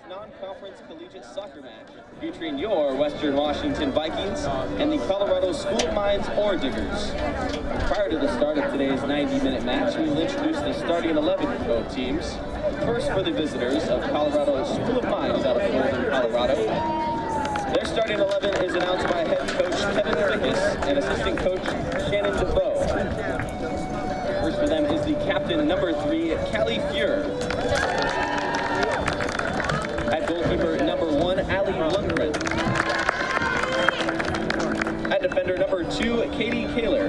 non-conference collegiate soccer match featuring your Western Washington Vikings and the Colorado School of Mines Ore Diggers. Prior to the start of today's 90-minute match, we will introduce the starting 11 for both teams. First, for the visitors of Colorado School of Mines out of Northern Colorado. Their starting 11 is announced by head coach Kevin Fickus and assistant coach Shannon DeVoe. First for them is the captain, number 3, Callie Fuhr. At goalkeeper, number 1, Ali Lundgren. At defender, number 2, Katie Kaler.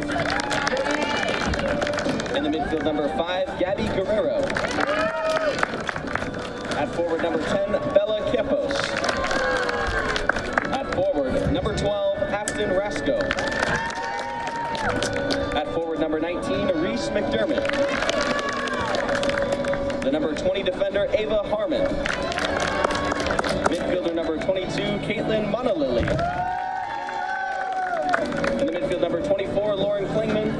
In the midfield, number 5, Gabby Guerrero. At forward, number 10, Bella Campos. At forward, number 12, Afton Rasco. At forward, number 19, Reese McDermott. The number 20 defender, Ava Harmon. Midfielder number 22, Caitlin Monalili. In the midfield, number 24, Lauren Klingman.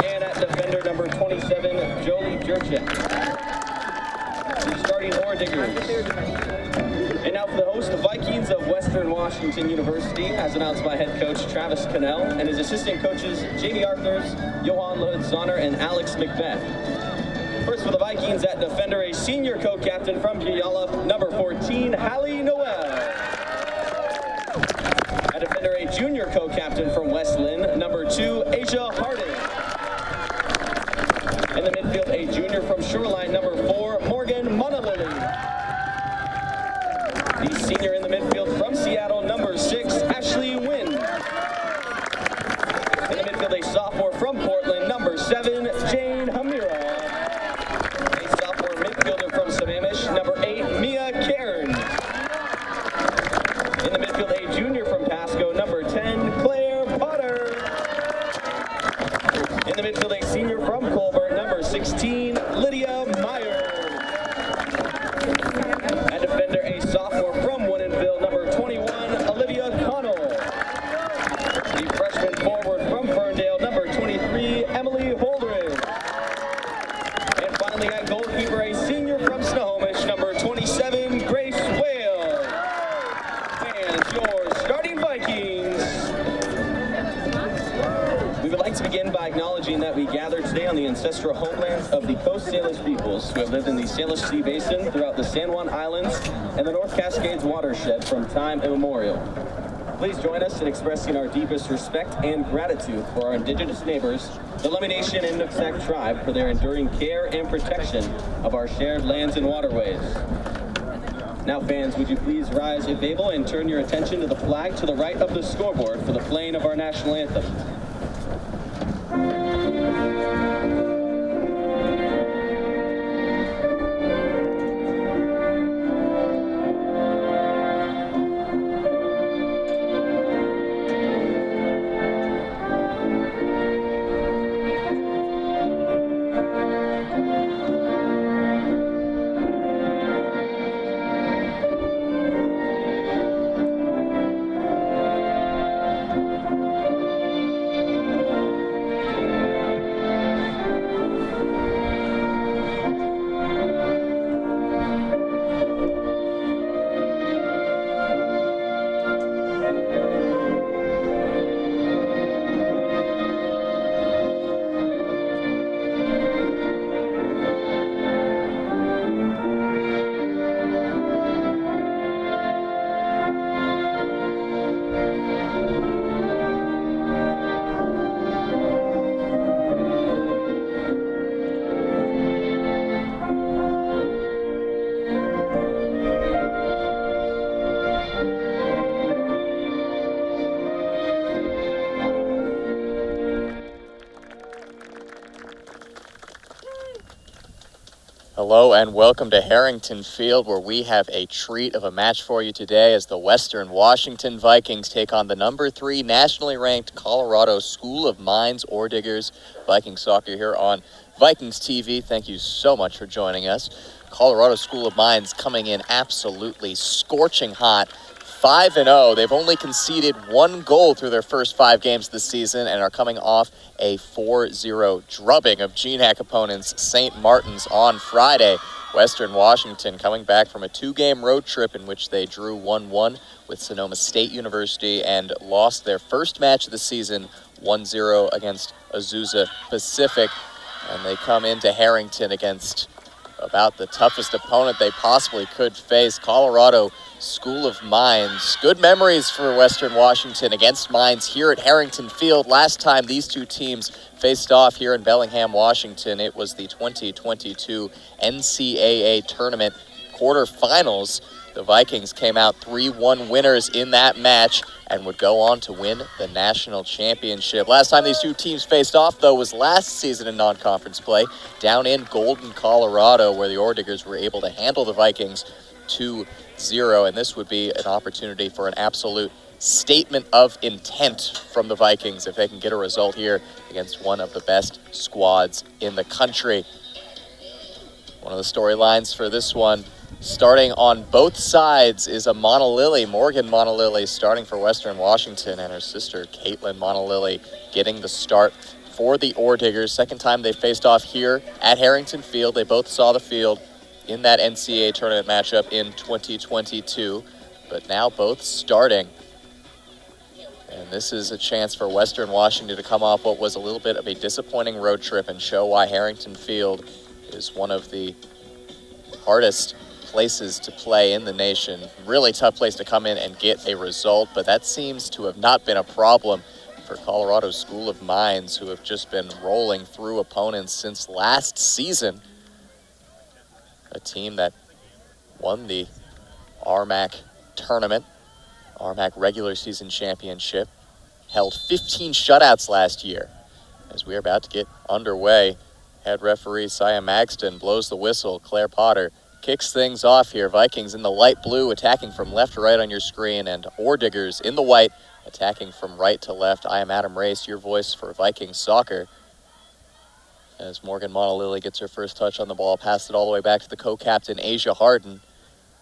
And at defender number 27, Jolie Jurchek. The starting Ore Diggers. And now for the host, the Vikings of Western Washington University, as announced by head coach Travis Cannell and his assistant coaches Jamie Arthurs, Johan Lehud-Zahner, and Alex McBeth. First for the Vikings at defender, a senior co-captain from Puyallup, number 14, Hallie Noel. At defender, a junior co-captain from West Lynn, number 2, Asia Harding. In the midfield, a junior from Shoreline, number 4, Morgan Monalili. The senior in the midfield from Seattle, number 6, Ashley Wynn. In the midfield, a sophomore from Portland, number 7, Jane Hamira. From Sammamish, number 8, Mia Cairn. In the midfield, a junior from Pasco, number 10, Claire Potter. In the midfield, a senior from Colbert, number 16, Lydia Meyer. At defender, a sophomore from Woodinville, number 21, Olivia Connell. The freshman forward from Ferndale, number 23, Emily Holdridge. And finally, at goalkeeper, a senior from Snohomish, number 27, Grace Whale. And your starting Vikings. We would like to begin by acknowledging that we gather today on the ancestral homelands of the Coast Salish peoples who have lived in the Salish Sea Basin throughout the San Juan Islands and the North Cascades watershed from time immemorial. Please join us in expressing our deepest respect and gratitude for our indigenous neighbors, the Lummi Nation and Nooksack tribe, for their enduring care and protection of our shared lands and waterways. Now, fans, would you please rise if able and turn your attention to the flag to the right of the scoreboard for the playing of our national anthem. Hello and welcome to Harrington Field, where we have a treat of a match for you today as the Western Washington Vikings take on the number 3 nationally ranked Colorado School of Mines Ore Diggers. Viking soccer here on Vikings TV. Thank you so much for joining us. Colorado School of Mines coming in absolutely scorching hot. 5-0. They've only conceded 1 goal through their first 5 games this season and are coming off a 4-0 drubbing of GNAC opponents St. Martin's on Friday. Western Washington coming back from a 2-game road trip in which they drew 1-1 with Sonoma State University and lost their first match of the season 1-0 against Azusa Pacific. And they come into Harrington against about the toughest opponent they possibly could face, Colorado School of Mines. Good memories for Western Washington against Mines here at Harrington Field. Last time these two teams faced off here in Bellingham, Washington, it was the 2022 NCAA tournament quarterfinals. The Vikings came out 3-1 winners in that match and would go on to win the national championship. Last time these two teams faced off, though, was last season in non-conference play down in Golden, Colorado, where the Orediggers were able to handle the Vikings 2-0. And this would be an opportunity for an absolute statement of intent from the Vikings if they can get a result here against one of the best squads in the country. One of the storylines for this one, starting on both sides, is a Monolily, Morgan Monolily, starting for Western Washington, and her sister Caitlin Monolily getting the start for the Orediggers. Second time they faced off here at Harrington Field. They both saw the field in that NCAA tournament matchup in 2022, but now both starting. And this is a chance for Western Washington to come off what was a little bit of a disappointing road trip and show why Harrington Field is one of the hardest places to play in the nation. Really tough place to come in and get a result, but that seems to have not been a problem for Colorado School of Mines, who have just been rolling through opponents since last season. A team that won the RMAC tournament, RMAC regular season championship, held 15 shutouts last year. As we are about to get underway, head referee Sia Magston blows the whistle. Claire Potter kicks things off here. Vikings in the light blue attacking from left to right on your screen, and Orediggers in the white attacking from right to left. I am Adam Race, your voice for Vikings soccer. As Morgan Monolily gets her first touch on the ball, passed it all the way back to the co-captain Asia Harden.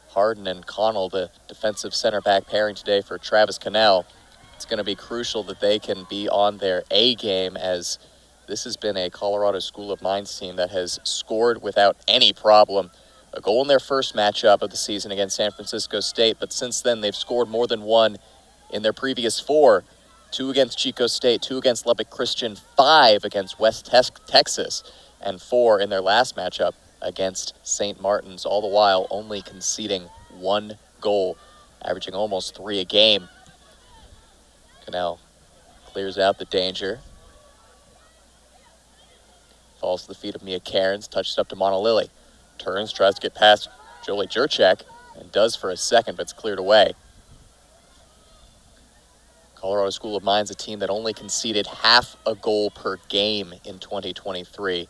Harden and Connell, the defensive center back pairing today for Travis Cannell. It's going to be crucial that they can be on their A game, as this has been a Colorado School of Mines team that has scored without any problem. A goal in their first matchup of the season against San Francisco State, but since then they've scored more than one in their previous 4. 2 against Chico State, 2 against Lubbock Christian, 5 against West Texas, and 4 in their last matchup against St. Martin's, all the while only conceding 1 goal, averaging almost 3 a game. Cannell clears out the danger. Falls to the feet of Mia Cairns, touches up to Monolily. Turns, tries to get past Jolie Jurchek, and does for a second, but it's cleared away. Colorado School of Mines, a team that only conceded half a goal per game in 2023.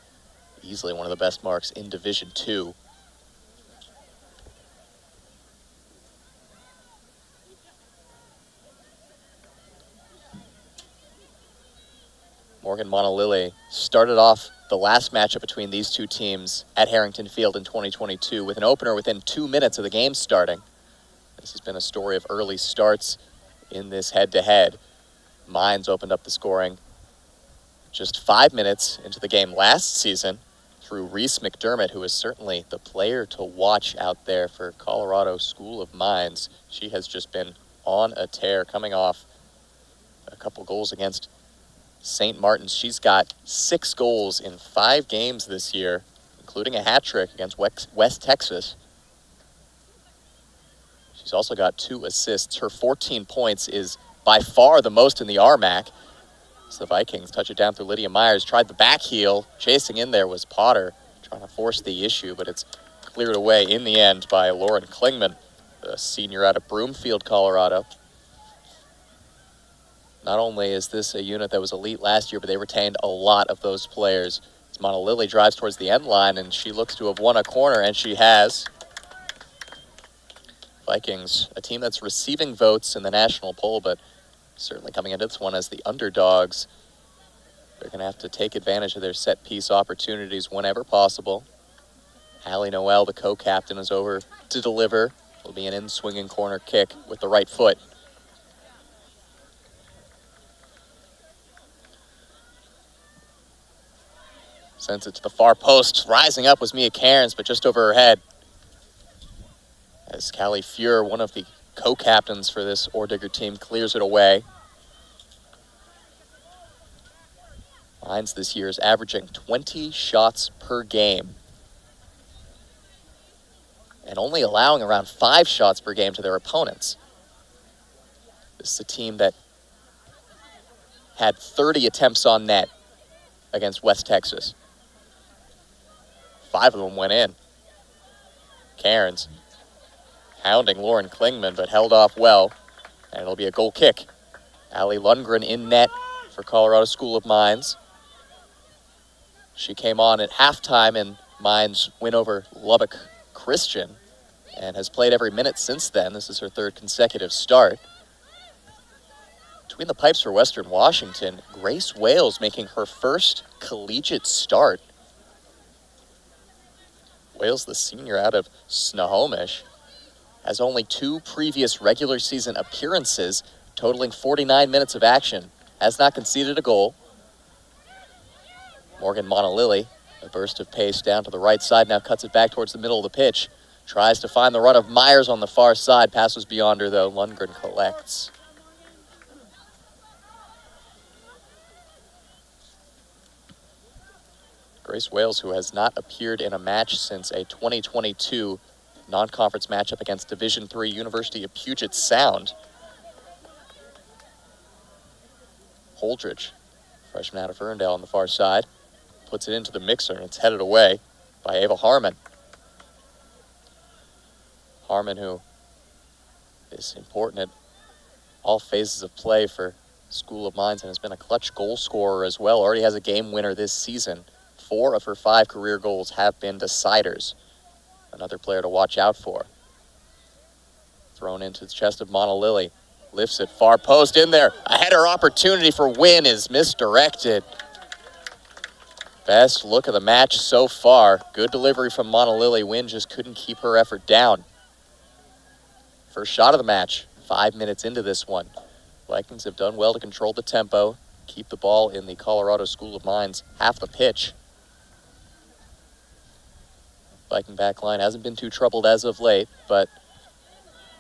Easily one of the best marks in Division II. Morgan Monolily started off the last matchup between these two teams at Harrington Field in 2022 with an opener within 2 minutes of the game starting. This has been a story of early starts in this head-to-head. Mines opened up the scoring just 5 minutes into the game last season through Reese McDermott, who is certainly the player to watch out there for Colorado School of Mines. She has just been on a tear, coming off a couple goals against St. Martin's. She's got 6 goals in 5 games this year, including a hat trick against West Texas. She's also got 2 assists. Her 14 points is by far the most in the RMAC. So the Vikings touch it down through Lydia Myers. Tried the back heel. Chasing in there was Potter, trying to force the issue, but it's cleared away in the end by Lauren Klingman, a senior out of Broomfield, Colorado. Not only is this a unit that was elite last year, but they retained a lot of those players. As Monolily drives towards the end line, and she looks to have won a corner, and she has. Vikings, a team that's receiving votes in the national poll, but certainly coming into this one as the underdogs. They're going to have to take advantage of their set-piece opportunities whenever possible. Hallie Noel, the co-captain, is over to deliver. It'll be an in-swinging corner kick with the right foot. Sends it to the far post. Rising up was Mia Cairns, but just over her head. As Callie Fuhr, one of the co-captains for this Ordigger team, clears it away. Mines this year is averaging 20 shots per game, and only allowing around 5 shots per game to their opponents. This is a team that had 30 attempts on net against West Texas. 5 of them went in. Cairns hounding Lauren Klingman, but held off well, and it'll be a goal kick. Allie Lundgren in net for Colorado School of Mines. She came on at halftime in Mines' win over Lubbock Christian and has played every minute since then. This is her 3rd consecutive start. Between the pipes for Western Washington, Grace Wales making her first collegiate start. Wales, the senior out of Snohomish, has only 2 previous regular season appearances, totaling 49 minutes of action. Has not conceded a goal. Morgan Monolilly, a burst of pace down to the right side, now cuts it back towards the middle of the pitch. Tries to find the run of Myers on the far side. Pass was beyond her, though. Lundgren collects. Grace Wales, who has not appeared in a match since a 2022 non-conference matchup against Division III University of Puget Sound. Holdridge, freshman out of Ferndale on the far side, puts it into the mixer, and it's headed away by Ava Harmon. Harmon, who is important at all phases of play for School of Mines and has been a clutch goal scorer as well. Already has a game winner this season. 4 of her 5 career goals have been deciders. Another player to watch out for. Thrown into the chest of Monolilly. Lifts it, far post in there. A header opportunity for Wynn is misdirected. Best look of the match so far. Good delivery from Monolilly. Wynn just couldn't keep her effort down. First shot of the match, 5 minutes into this one. Vikings have done well to control the tempo, keep the ball in the Colorado School of Mines half the pitch. Viking backline hasn't been too troubled as of late, but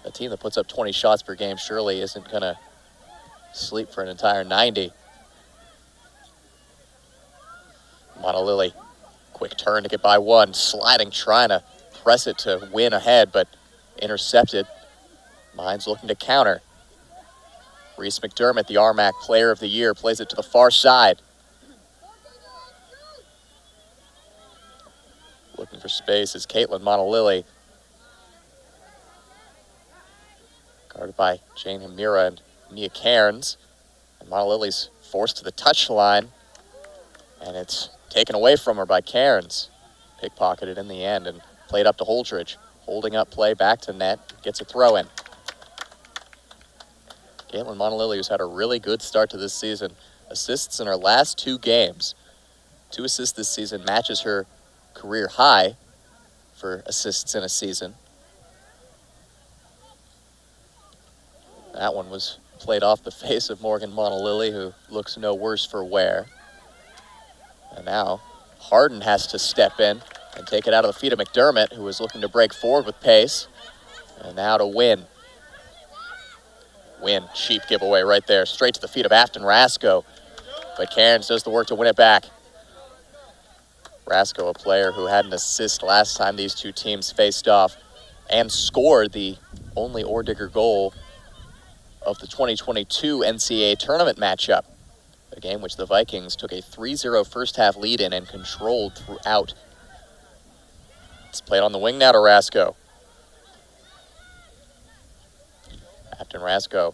a team that puts up 20 shots per game surely isn't going to sleep for an entire 90. Monolilly, quick turn to get by one, sliding, trying to press it to win ahead, but intercepted. Mines looking to counter. Reese McDermott, the RMAC Player of the Year, plays it to the far side. Looking for space is Caitlin Monolilly. Guarded by Jane Hamira and Mia Cairns. And Monolilly's forced to the touchline. And it's taken away from her by Cairns. Pickpocketed in the end and played up to Holdridge. Holding up play back to net. Gets a throw in. Caitlin Monolilly, who's had a really good start to this season. Assists in her last 2 games. 2 assists this season matches her career high for assists in a season. That one was played off the face of Morgan Monolilly, who looks no worse for wear. And now Harden has to step in and take it out of the feet of McDermott, who was looking to break forward with pace. And now to Wynn. Wynn, cheap giveaway right there, straight to the feet of Afton Rasko. But Cairns does the work to win it back. Rasko, a player who had an assist last time these two teams faced off and scored the only Ordigger goal of the 2022 NCAA tournament matchup. A game which the Vikings took a 3-0 first half lead in and controlled throughout. It's played on the wing now to Rasko. Afton Rasko,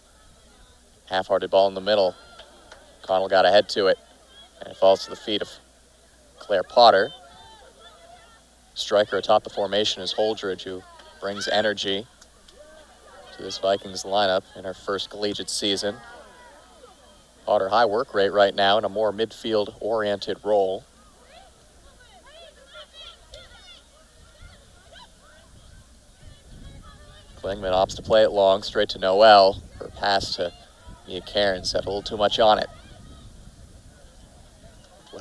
half-hearted ball in the middle. Connell got ahead to it, and it falls to the feet of Claire Potter. Striker atop the formation is Holdridge, who brings energy to this Vikings lineup in her first collegiate season. Potter high work rate right now in a more midfield-oriented role. Klingman opts to play it long, straight to Noel. Her pass to Mia Cairns had a little too much on it.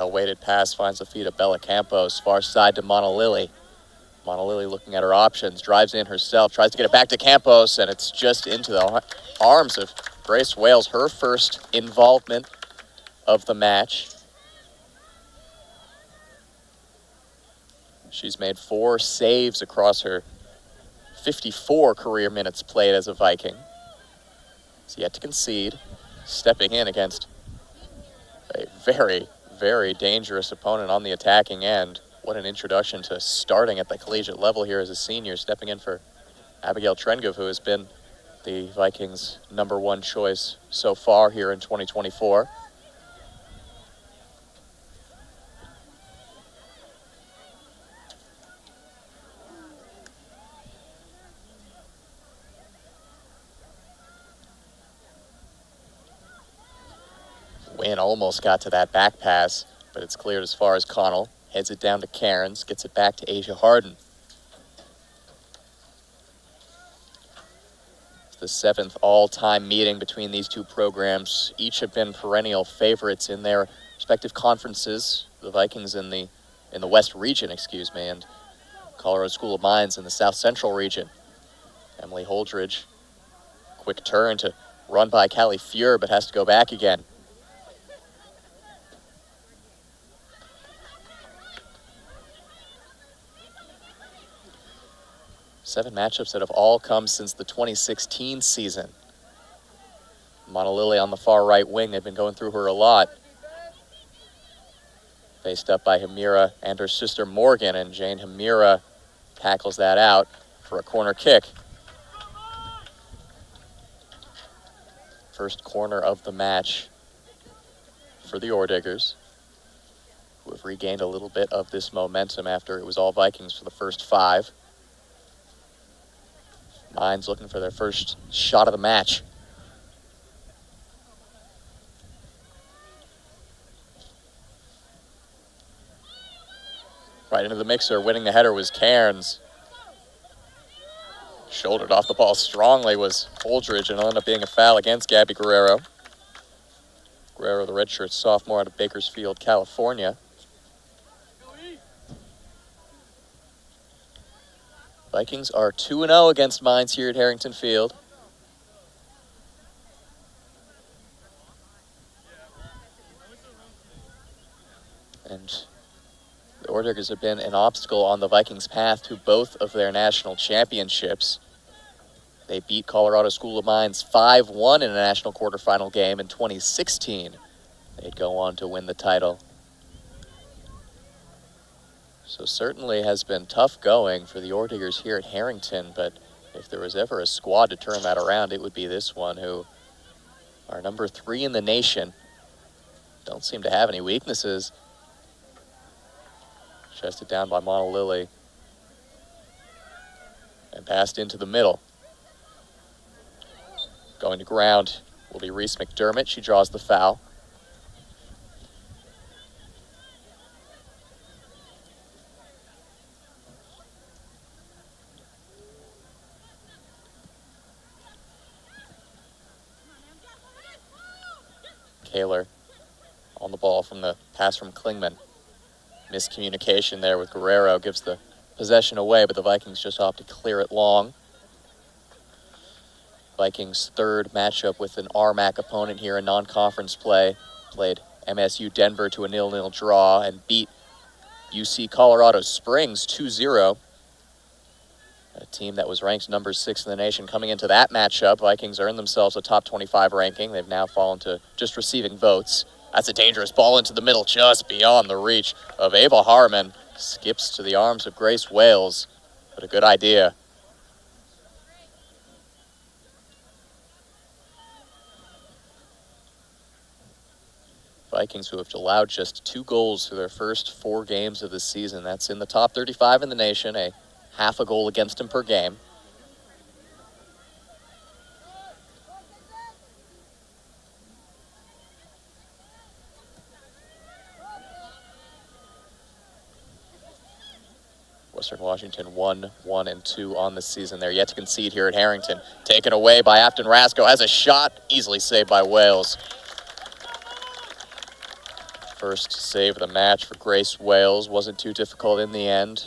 Well-weighted pass finds the feet of Bella Campos, far side to Monolili. Monolili looking at her options, drives in herself, tries to get it back to Campos, and it's just into the arms of Grace Wales, her first involvement of the match. She's made 4 saves across her 54 career minutes played as a Viking. She's yet to concede, stepping in against a very, very dangerous opponent on the attacking end. What an introduction to starting at the collegiate level here as a senior, stepping in for Abigail Trengove, who has been the Vikings' #1 choice so far here in 2024. Wynn almost got to that back pass, but it's cleared as far as Connell. Heads it down to Cairns, gets it back to Asia Harden. It's the 7th all-time meeting between these two programs. Each have been perennial favorites in their respective conferences. The Vikings in the West region, and Colorado School of Mines in the South Central region. Emily Holdridge, quick turn to run by Callie Fuhr, but has to go back again. 7 matchups that have all come since the 2016 season. Monolili on the far right wing, they've been going through her a lot. Faced up by Hamira and her sister Morgan, and Jane Hamira tackles that out for a corner kick. First corner of the match for the Orediggers, who have regained a little bit of this momentum after it was all Vikings for the first 5. Mines looking for their first shot of the match. Right into the mixer, winning the header was Cairns. Shouldered off the ball strongly was Holdridge, and it'll end up being a foul against Gabby Guerrero. Guerrero, the redshirt sophomore out of Bakersfield, California. Vikings are 2-0 against Mines here at Harrington Field. And the Orediggers have been an obstacle on the Vikings' path to both of their national championships. They beat Colorado School of Mines 5-1 in a national quarterfinal game in 2016. They'd go on to win the title. So certainly has been tough going for the Orediggers here at Harrington, but if there was ever a squad to turn that around, it would be this one, who are #3 in the nation. Don't seem to have any weaknesses. Chested down by Monolili and passed into the middle. Going to ground will be Reese McDermott. She draws the foul. Kaler on the ball from the pass from Klingman. Miscommunication there with Guerrero, gives the possession away, but the Vikings just opt to clear it long. Vikings' 3rd matchup with an RMAC opponent here in non-conference play. Played MSU Denver to a 0-0 draw and beat UC Colorado Springs 2-0. A team that was ranked #6 in the nation coming into that matchup. Vikings earned themselves a top 25 ranking. They've now fallen to just receiving votes. That's a dangerous ball into the middle, just beyond the reach of Ava Harmon. Skips to the arms of Grace Wales, but a good idea. Vikings, who have allowed just 2 goals through their first 4 games of the season. That's in the top 35 in the nation, a half a goal against them per game. Western Washington 1-1-2 on the season. They're yet to concede here at Harrington. Taken away by Afton Rasco. Has a shot, easily saved by Wales. First save of the match for Grace Wales. Wasn't too difficult in the end.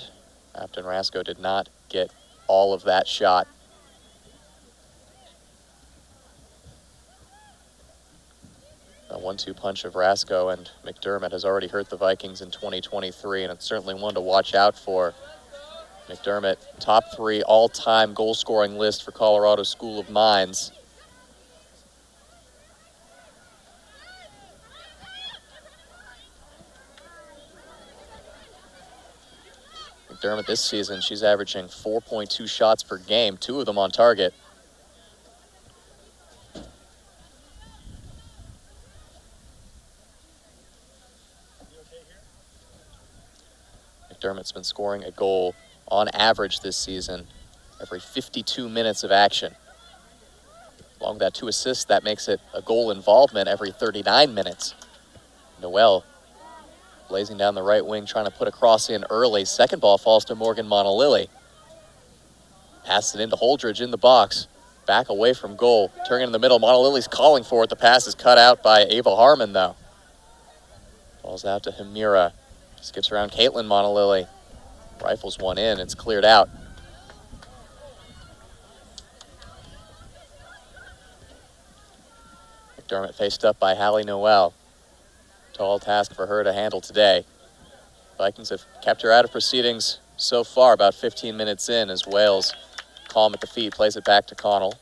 Captain Rasco did not get all of that shot. A 1-2 punch of Rasco and McDermott has already hurt the Vikings in 2023, and it's certainly one to watch out for. McDermott, top 3 all-time goal-scoring list for Colorado School of Mines. McDermott this season, she's averaging 4.2 shots per game, 2 of them on target. McDermott's been scoring a goal on average this season every 52 minutes of action. Along with that 2 assists, that makes it a goal involvement every 39 minutes. Noel blazing down the right wing, trying to put a cross in early. Second ball falls to Morgan Monalili. Passes it into Holdridge in the box. Back away from goal. Turning in the middle. Monalili's calling for it. The pass is cut out by Ava Harmon, though. Falls out to Himira. Skips around Caitlin Monalili. Rifles one in. It's cleared out. McDermott faced up by Hallie Noel. Tall task for her to handle today. Vikings have kept her out of proceedings so far, about 15 minutes in, as Wales, calm at the feet, plays it back to Connell.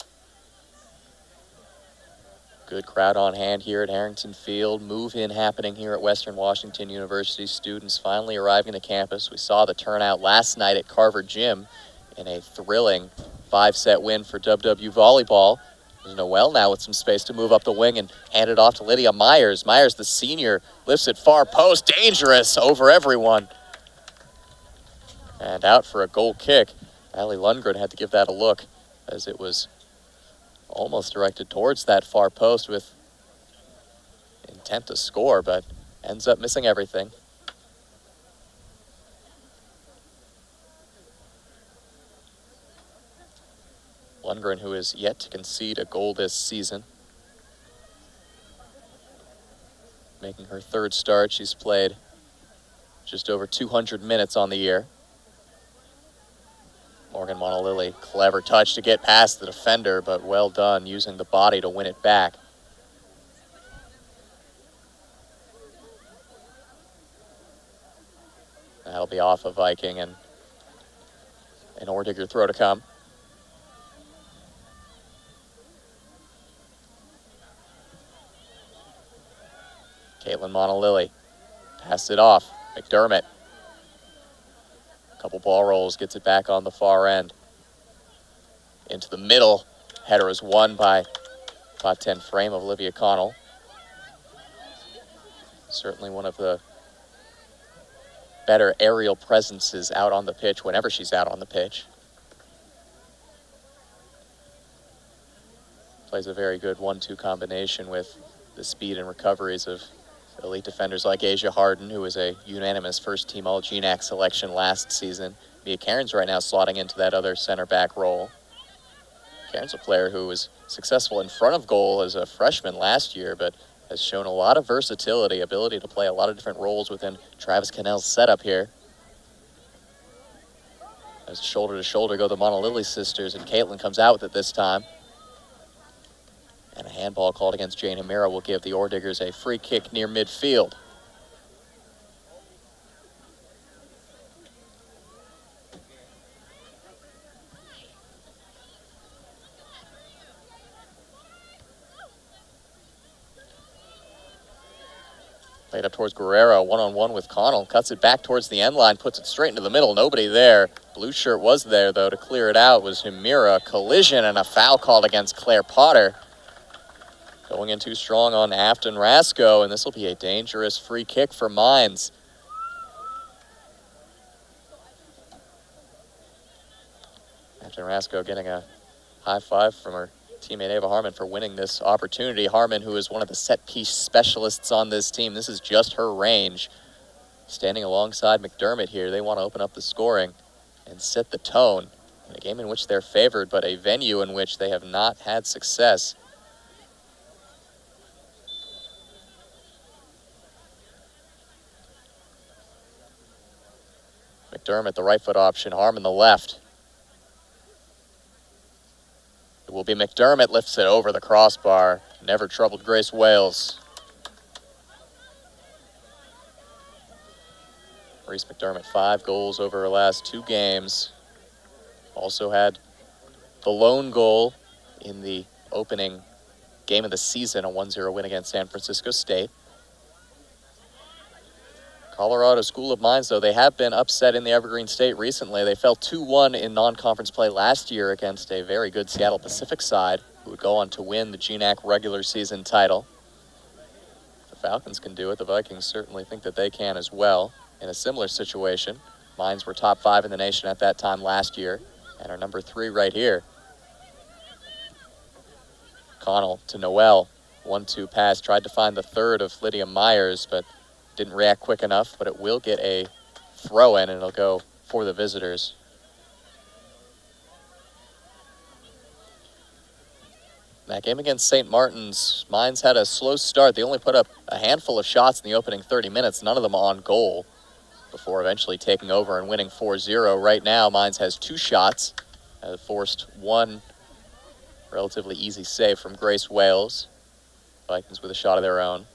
Good crowd on hand here at Harrington Field. Move-in happening here at Western Washington University. Students finally arriving to campus. We saw the turnout last night at Carver Gym in a thrilling 5-set win for WWU volleyball. There's Noel now with some space to move up the wing and hand it off to Lydia Myers. Myers, the senior, lifts it far post. Dangerous over everyone. And out for a goal kick. Allie Lundgren had to give that a look as it was almost directed towards that far post with intent to score, but ends up missing everything. Lundgren, who is yet to concede a goal this season. Making her 3rd start. She's played just over 200 minutes on the year. Morgan Monalili, clever touch to get past the defender, but well done using the body to win it back. That'll be off of Viking, and an Ordigger throw to come. Caitlin Monalili passed it off. McDermott. Couple ball rolls, gets it back on the far end. Into the middle. Header is won by 5'10" frame of Olivia Connell. Certainly one of the better aerial presences out on the pitch whenever she's out on the pitch. Plays a very good 1-2 combination with the speed and recoveries of elite defenders like Asia Harden, who was a unanimous first-team All-GNAC selection last season. Mia Cairns right now slotting into that other center-back role. Cairns a player who was successful in front of goal as a freshman last year, but has shown a lot of versatility, ability to play a lot of different roles within Travis Cannell's setup here. As shoulder-to-shoulder go the Monalili sisters, and Caitlin comes out with it this time. And a handball called against Jane Himira will give the Ordiggers a free kick near midfield. Played up towards Guerrero, one-on-one with Connell. Cuts it back towards the end line, puts it straight into the middle. Nobody there. Blue shirt was there, though, to clear it out was Himira. Collision and a foul called against Claire Potter. Going in too strong on Afton Rasco, and this will be a dangerous free kick for Mines. Afton Rasco getting a high five from her teammate Ava Harmon for winning this opportunity. Harmon, who is one of the set-piece specialists on this team. This is just her range. Standing alongside McDermott here, they want to open up the scoring and set the tone in a game in which they're favored, but a venue in which they have not had success. McDermott, the right foot option. Harmon, the left. It will be McDermott, lifts it over the crossbar. Never troubled Grace Wales. Reese McDermott, 5 goals over her last 2 games. Also had the lone goal in the opening game of the season, a 1-0 win against San Francisco State. Colorado School of Mines, though, they have been upset in the Evergreen State recently. They fell 2-1 in non-conference play last year against a very good Seattle Pacific side, who would go on to win the GNAC regular season title. If the Falcons can do it, the Vikings certainly think that they can as well. In a similar situation, Mines were top 5 in the nation at that time last year, and are number 3 right here. Connell to Noel, 1-2 pass, tried to find the third of Lydia Myers, but didn't react quick enough, but it will get a throw-in, and it'll go for the visitors. That game against St. Martin's, Mines had a slow start. They only put up a handful of shots in the opening 30 minutes, none of them on goal, before eventually taking over and winning 4-0. Right now, Mines has 2 shots, forced 1 relatively easy save from Grace Wales. Vikings with a shot of their own.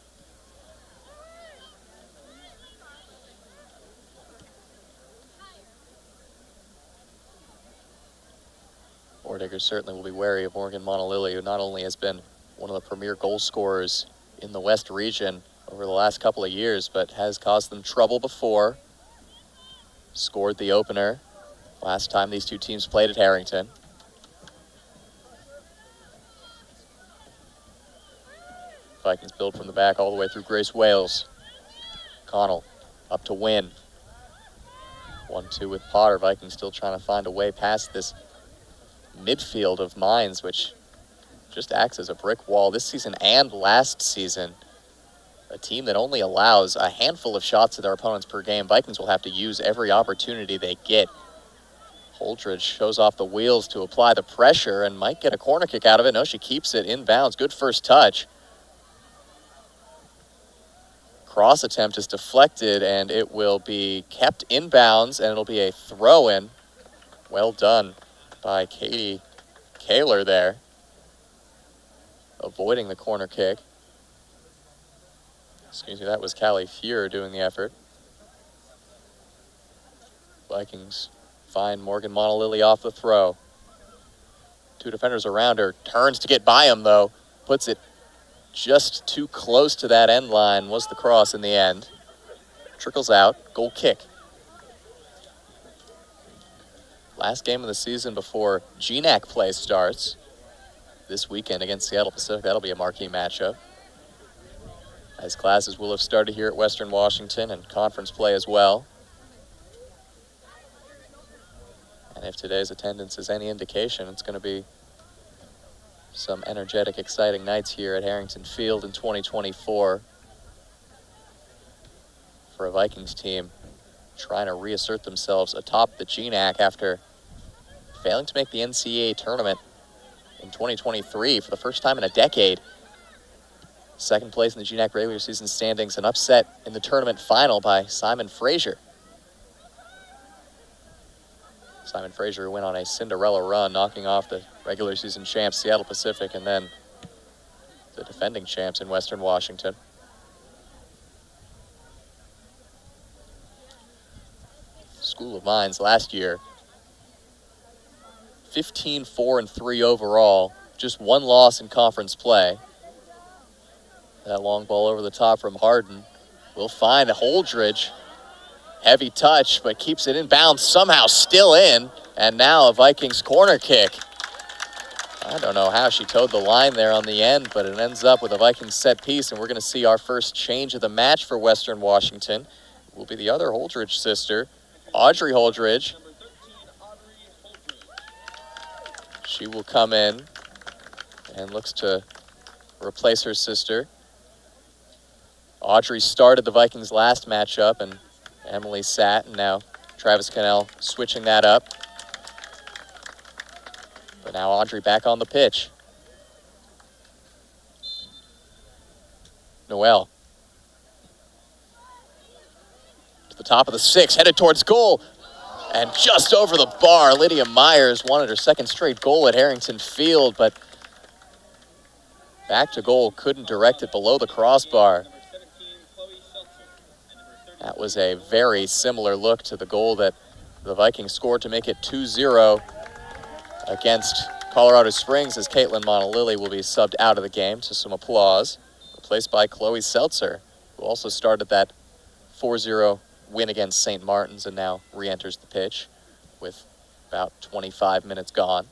Bordiggers certainly will be wary of Morgan Monolilli, who not only has been one of the premier goal scorers in the West region over the last couple of years, but has caused them trouble before. Scored the opener last time these two teams played at Harrington. Vikings build from the back all the way through Grace Wales. Connell up to win. 1-2 with Potter. Vikings still trying to find a way past this midfield of Mines, which just acts as a brick wall this season and last season. A team that only allows a handful of shots to their opponents per game. Vikings will have to use every opportunity they get. Holdridge shows off the wheels to apply the pressure and might get a corner kick out of it. No, she keeps it inbounds. Good first touch. Cross attempt is deflected, and it will be kept inbounds, and it'll be a throw-in. Well done by Katie Kaler there, avoiding the corner kick. Excuse me, that was Callie Fuhr doing the effort. Vikings find Morgan Monolilli off the throw. 2 defenders around her, turns to get by him though, puts it just too close to that end line, was the cross in the end. Trickles out, goal kick. Last game of the season before GNAC play starts this weekend against Seattle Pacific. That'll be a marquee matchup, as classes will have started here at Western Washington and conference play as well. And if today's attendance is any indication, it's going to be some energetic, exciting nights here at Harrington Field in 2024 for a Vikings team trying to reassert themselves atop the GNAC after failing to make the NCAA tournament in 2023 for the first time in a decade. Second place in the GNAC regular season standings, an upset in the tournament final by Simon Fraser. Simon Fraser went on a Cinderella run, knocking off the regular season champs Seattle Pacific and then the defending champs in Western Washington. School of Mines last year, 15-4-3 overall, just 1 loss in conference play. That long ball over the top from Harden will find Holdridge. Heavy touch, but keeps it in bounds, somehow still in. And now a Vikings corner kick. I don't know how she towed the line there on the end, but it ends up with a Vikings set piece, and we're going to see our first change of the match for Western Washington. It will be the other Holdridge sister, Audrey Holdridge. She will come in and looks to replace her sister. Audrey started the Vikings last matchup, and Emily sat, and now Travis Cannell switching that up. But now Audrey back on the pitch. Noel. To the top of the 6, headed towards goal. And just over the bar, Lydia Myers wanted her second straight goal at Harrington Field, but back to goal, couldn't direct it below the crossbar. That was a very similar look to the goal that the Vikings scored to make it 2-0 against Colorado Springs, as Caitlin Montalili will be subbed out of the game to some applause, replaced by Chloe Seltzer, who also started that 4-0 win against St. Martin's and now re-enters the pitch with about 25 minutes gone.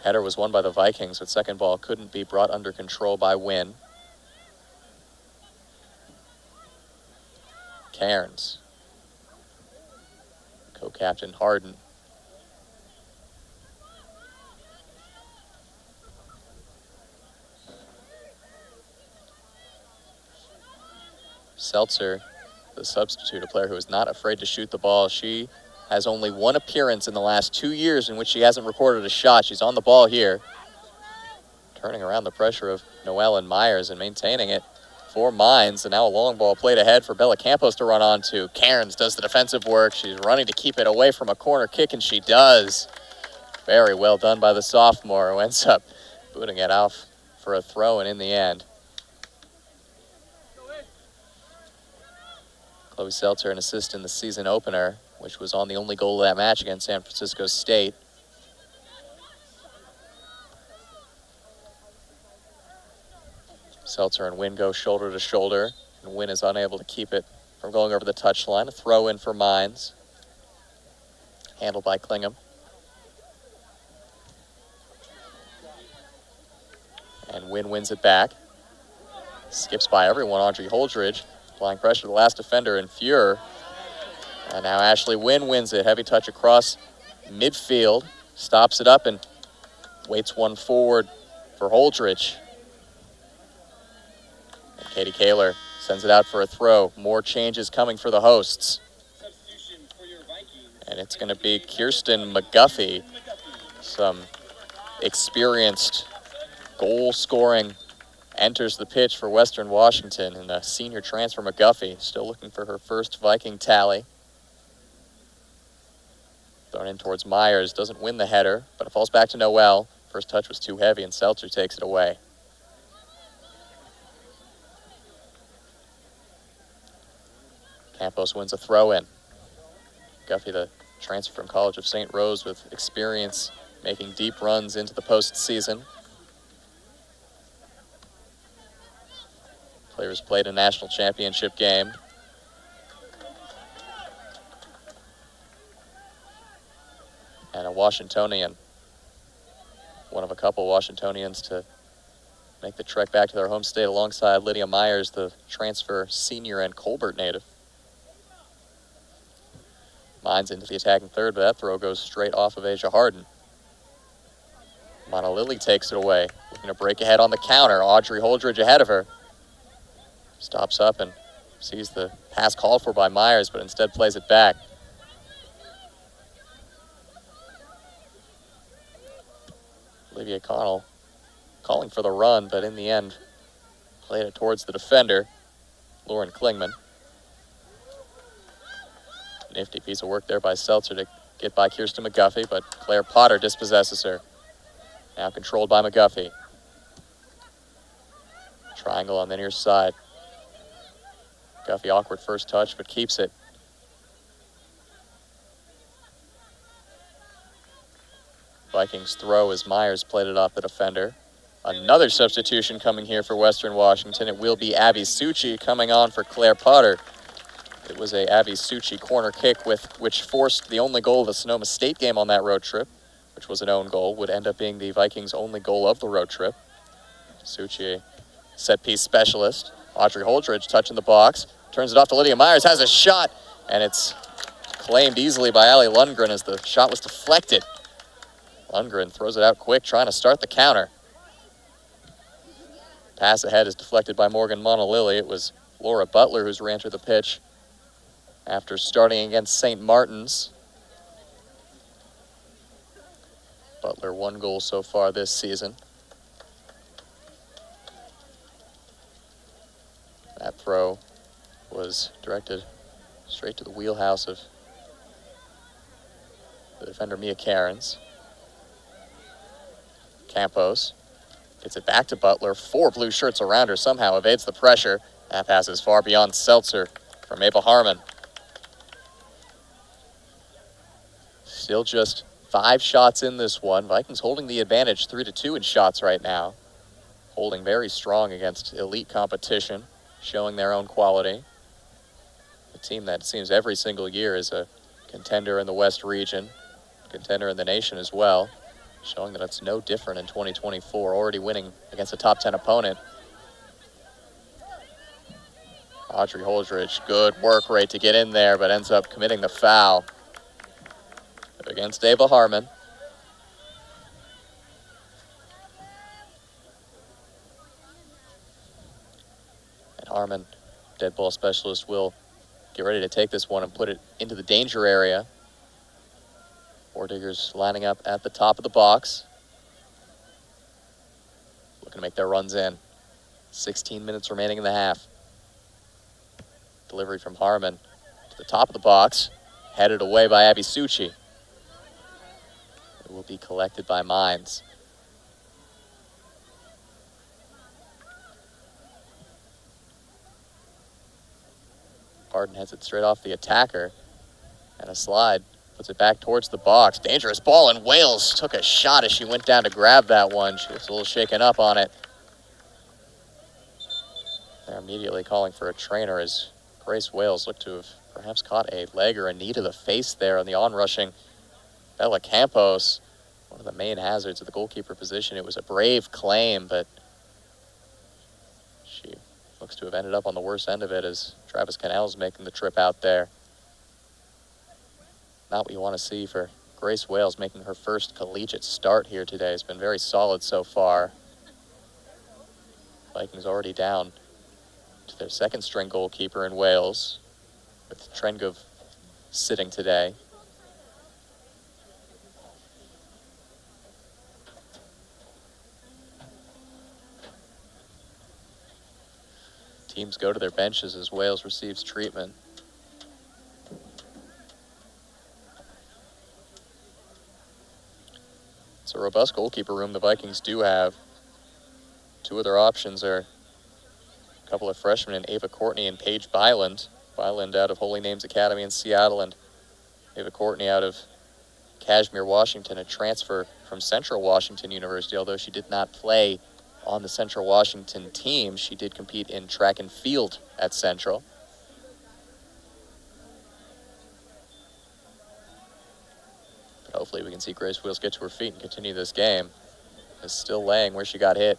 Header was won by the Vikings, but second ball couldn't be brought under control by Wynn. Cairns. Co-captain Harden. Seltzer, the substitute, a player who is not afraid to shoot the ball. She has only one appearance in the last 2 years in which she hasn't recorded a shot. She's on the ball here, turning around the pressure of Noelle and Myers and maintaining it for Mines. And now a long ball played ahead for Bella Campos to run onto. Cairns does the defensive work. She's running to keep it away from a corner kick, and she does. Very well done by the sophomore, who ends up booting it off for a throw, and in the end, Chloe Seltzer, an assist in the season opener, which was on the only goal of that match against San Francisco State. Seltzer and Wynn go shoulder to shoulder, and Wynn is unable to keep it from going over the touchline. A throw in for Mines, handled by Klingham. And Wynn wins it back. Skips by everyone. Audrey Holdridge applying pressure to the last defender in Fuhr. And now Ashley Wynn wins it. Heavy touch across midfield. Stops it up and waits one forward for Holdridge. And Katie Kaler sends it out for a throw. More changes coming for the hosts. And it's going to be Kirsten McGuffey. Some experienced goal-scoring enters the pitch for Western Washington, and a senior transfer, McGuffey, still looking for her first Viking tally. Thrown in towards Myers, doesn't win the header, but it falls back to Noelle. First touch was too heavy, and Seltzer takes it away. Campos wins a throw-in. McGuffey, the transfer from College of St. Rose with experience making deep runs into the postseason. Players played a national championship game. And a Washingtonian, one of a couple Washingtonians to make the trek back to their home state alongside Lydia Myers, the transfer senior and Colbert native. Mines into the attacking third, but that throw goes straight off of Asia Harden. Montalili takes it away, looking to break ahead on the counter. Audrey Holdridge ahead of her. Stops up and sees the pass called for by Myers, but instead plays it back. Olivia Connell calling for the run, but in the end, played it towards the defender, Lauren Klingman. Nifty piece of work there by Seltzer to get by Kirsten McGuffey, but Claire Potter dispossesses her. Now controlled by McGuffey. Triangle on the near side. McGuffey, awkward first touch, but keeps it. Vikings throw as Myers played it off the defender. Another substitution coming here for Western Washington. It will be Abby Succi coming on for Claire Potter. It was a Abby Succi corner kick which forced the only goal of the Sonoma State game on that road trip, which was an own goal, would end up being the Vikings' only goal of the road trip. Succi, a set-piece specialist. Audrey Holdridge touching the box, turns it off to Lydia Myers, has a shot, and it's claimed easily by Allie Lundgren as the shot was deflected. Lundgren throws it out quick, trying to start the counter. Pass ahead is deflected by Morgan Montalili. It was Laura Butler who's re-entered the pitch after starting against St. Martin's. Butler, one goal so far this season. That throw was directed Straight to the wheelhouse of the defender, Mia Cairns. Campos gets it back to Butler. 4 blue shirts around her, somehow evades the pressure. That pass is far beyond Seltzer from Ava Harmon. Still just 5 shots in this one. Vikings holding the advantage 3-2 in shots right now. Holding very strong against elite competition, showing their own quality. A team that seems every single year is a contender in the West region, contender in the nation as well, showing that it's no different in 2024, already winning against a top 10 opponent. Audrey Holdridge, good work rate to get in there, but ends up committing the foul against Ava Harmon. And Harmon, dead ball specialist, will get ready to take this one and put it into the danger area. Diggers lining up at the top of the box. Looking to make their runs in. 16 minutes remaining in the half. Delivery from Harmon to the top of the box. Headed away by Abby Succi. It will be collected by Mines. Barden heads it straight off the attacker. And a slide. Puts it back towards the box. Dangerous ball, and Wales took a shot as she went down to grab that one. She was a little shaken up on it. They're immediately calling for a trainer as Grace Wales looked to have perhaps caught a leg or a knee to the face there on the onrushing Bella Campos. One of the main hazards of the goalkeeper position. It was a brave claim, but she looks to have ended up on the worst end of it as Travis Cannell's making the trip out there. Not what you want to see for Grace Wales making her first collegiate start here today. It's been very solid so far. Vikings already down to their second string goalkeeper in Wales, with Trengov sitting today. Teams go to their benches as Wales receives treatment. It's a robust goalkeeper room the Vikings do have. 2 of their options are a couple of freshmen in Ava Courtney and Paige Byland. Byland out of Holy Names Academy in Seattle, and Ava Courtney out of Kashmir, Washington, a transfer from Central Washington University. Although she did not play on the Central Washington team, she did compete in track and field at Central. Hopefully we can see Grace Wales get to her feet and continue this game. Is still laying where she got hit.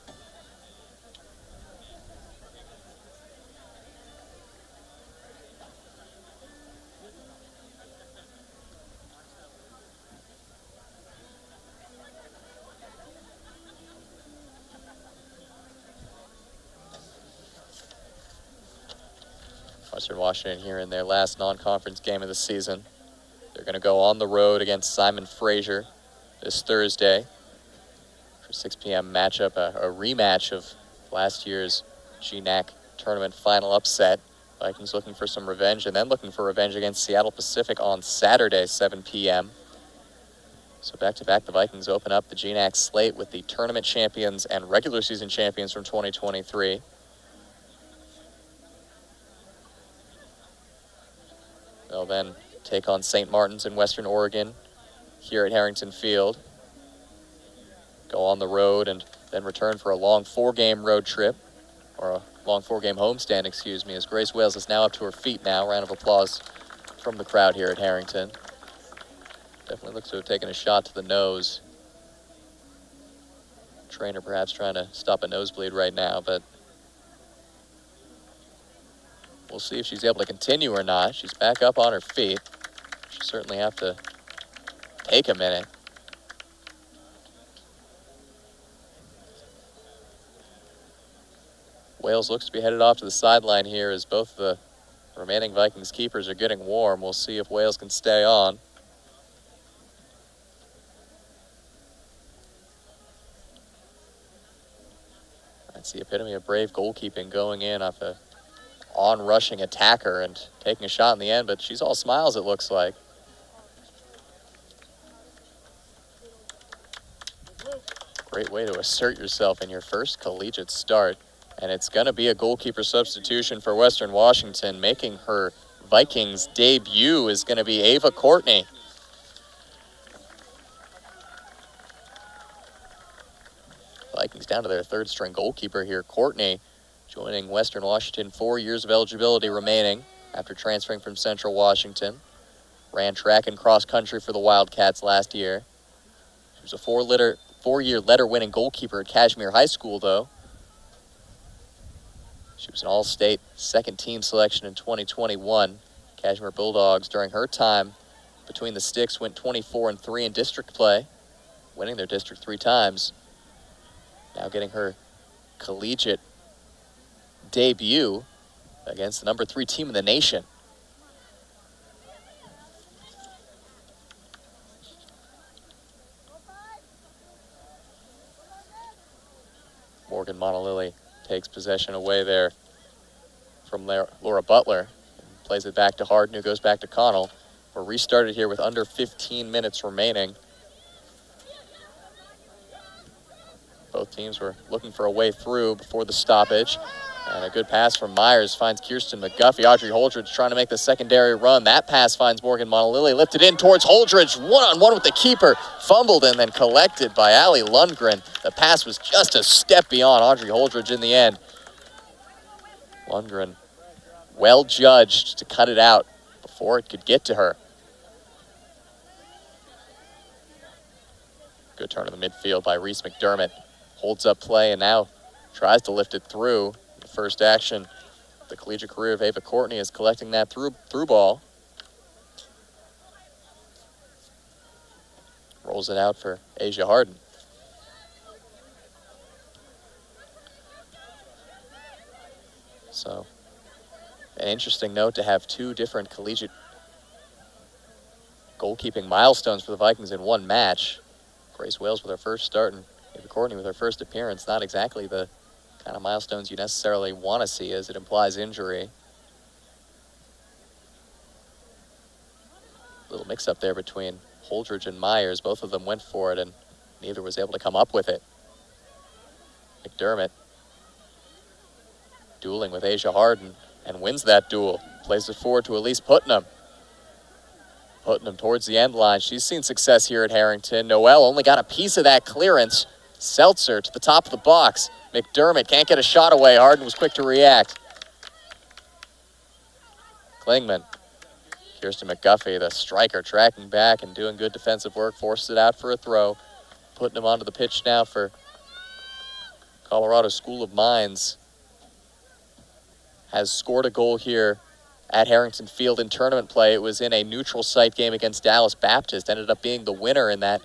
Western Washington here in their last non-conference game of the season. They're going to go on the road against Simon Fraser this Thursday for 6 p.m. matchup, a rematch of last year's GNAC tournament final upset. Vikings looking for some revenge, and then looking for revenge against Seattle Pacific on Saturday, 7 p.m. So back-to-back, the Vikings open up the GNAC slate with the tournament champions and regular season champions from 2023. They'll then take on St. Martin's in Western Oregon here at Harrington Field. Go on the road and then return for a long 4-game road trip, or a long 4-game homestand, excuse me, as Grace Wales is now up to her feet now. Round of applause from the crowd here at Harrington. Definitely looks to have taken a shot to the nose. Trainer perhaps trying to stop a nosebleed right now, but we'll see if she's able to continue or not. She's back up on her feet. She'll certainly have to take a minute. Wales looks to be headed off to the sideline here as both the remaining Vikings keepers are getting warm. We'll see if Wales can stay on. That's the epitome of brave goalkeeping, going in off a on-rushing attacker and taking a shot in the end, but she's all smiles, it looks like. Great way to assert yourself in your first collegiate start. And it's going to be a goalkeeper substitution for Western Washington. Making her Vikings debut is going to be Ava Courtney. Vikings down to their third-string goalkeeper here. Courtney joining Western Washington, 4 years of eligibility remaining after transferring from Central Washington. Ran track and cross-country for the Wildcats last year. She was a four-year letter-winning goalkeeper at Kashmere High School, though. She was an all-state second-team selection in 2021. Kashmere Bulldogs, during her time between the sticks, went 24-3 in district play, winning their district 3 times. Now getting her collegiate debut against the number 3 team in the nation. Morgan Montalili takes possession away there from Laura Butler. And plays it back to Harden, who goes back to Connell. We're restarted here with under 15 minutes remaining. Both teams were looking for a way through before the stoppage. And a good pass from Myers finds Kirsten McGuffey. Audrey Holdridge trying to make the secondary run. That pass finds Morgan Montalili. Lifted in towards Holdridge. One-on-one with the keeper. Fumbled and then collected by Allie Lundgren. The pass was just a step beyond Audrey Holdridge in the end. Lundgren well judged to cut it out before it could get to her. Good turn in the midfield by Reese McDermott. Holds up play and now tries to lift it through. The first action, the collegiate career of Ava Courtney, is collecting that through ball. Rolls it out for Asia Harden. So, an interesting note to have 2 different collegiate goalkeeping milestones for the Vikings in one match. Grace Wales with her first start and Ava Courtney with her first appearance. Not exactly the kind of milestones you necessarily want to see, as it implies injury. Little mix-up there between Holdridge and Myers. Both of them went for it, and neither was able to come up with it. McDermott dueling with Asia Harden and wins that duel. Plays it forward to Elise Putnam. Putnam towards the end line. She's seen success here at Harrington. Noel only got a piece of that clearance. Seltzer to the top of the box. McDermott can't get a shot away. Harden was quick to react. Klingman. Kirsten McGuffey, the striker, tracking back and doing good defensive work. Forced it out for a throw. Putting him onto the pitch now for Colorado School of Mines. Has scored a goal here at Harrington Field in tournament play. It was in a neutral site game against Dallas Baptist. Ended up being the winner in that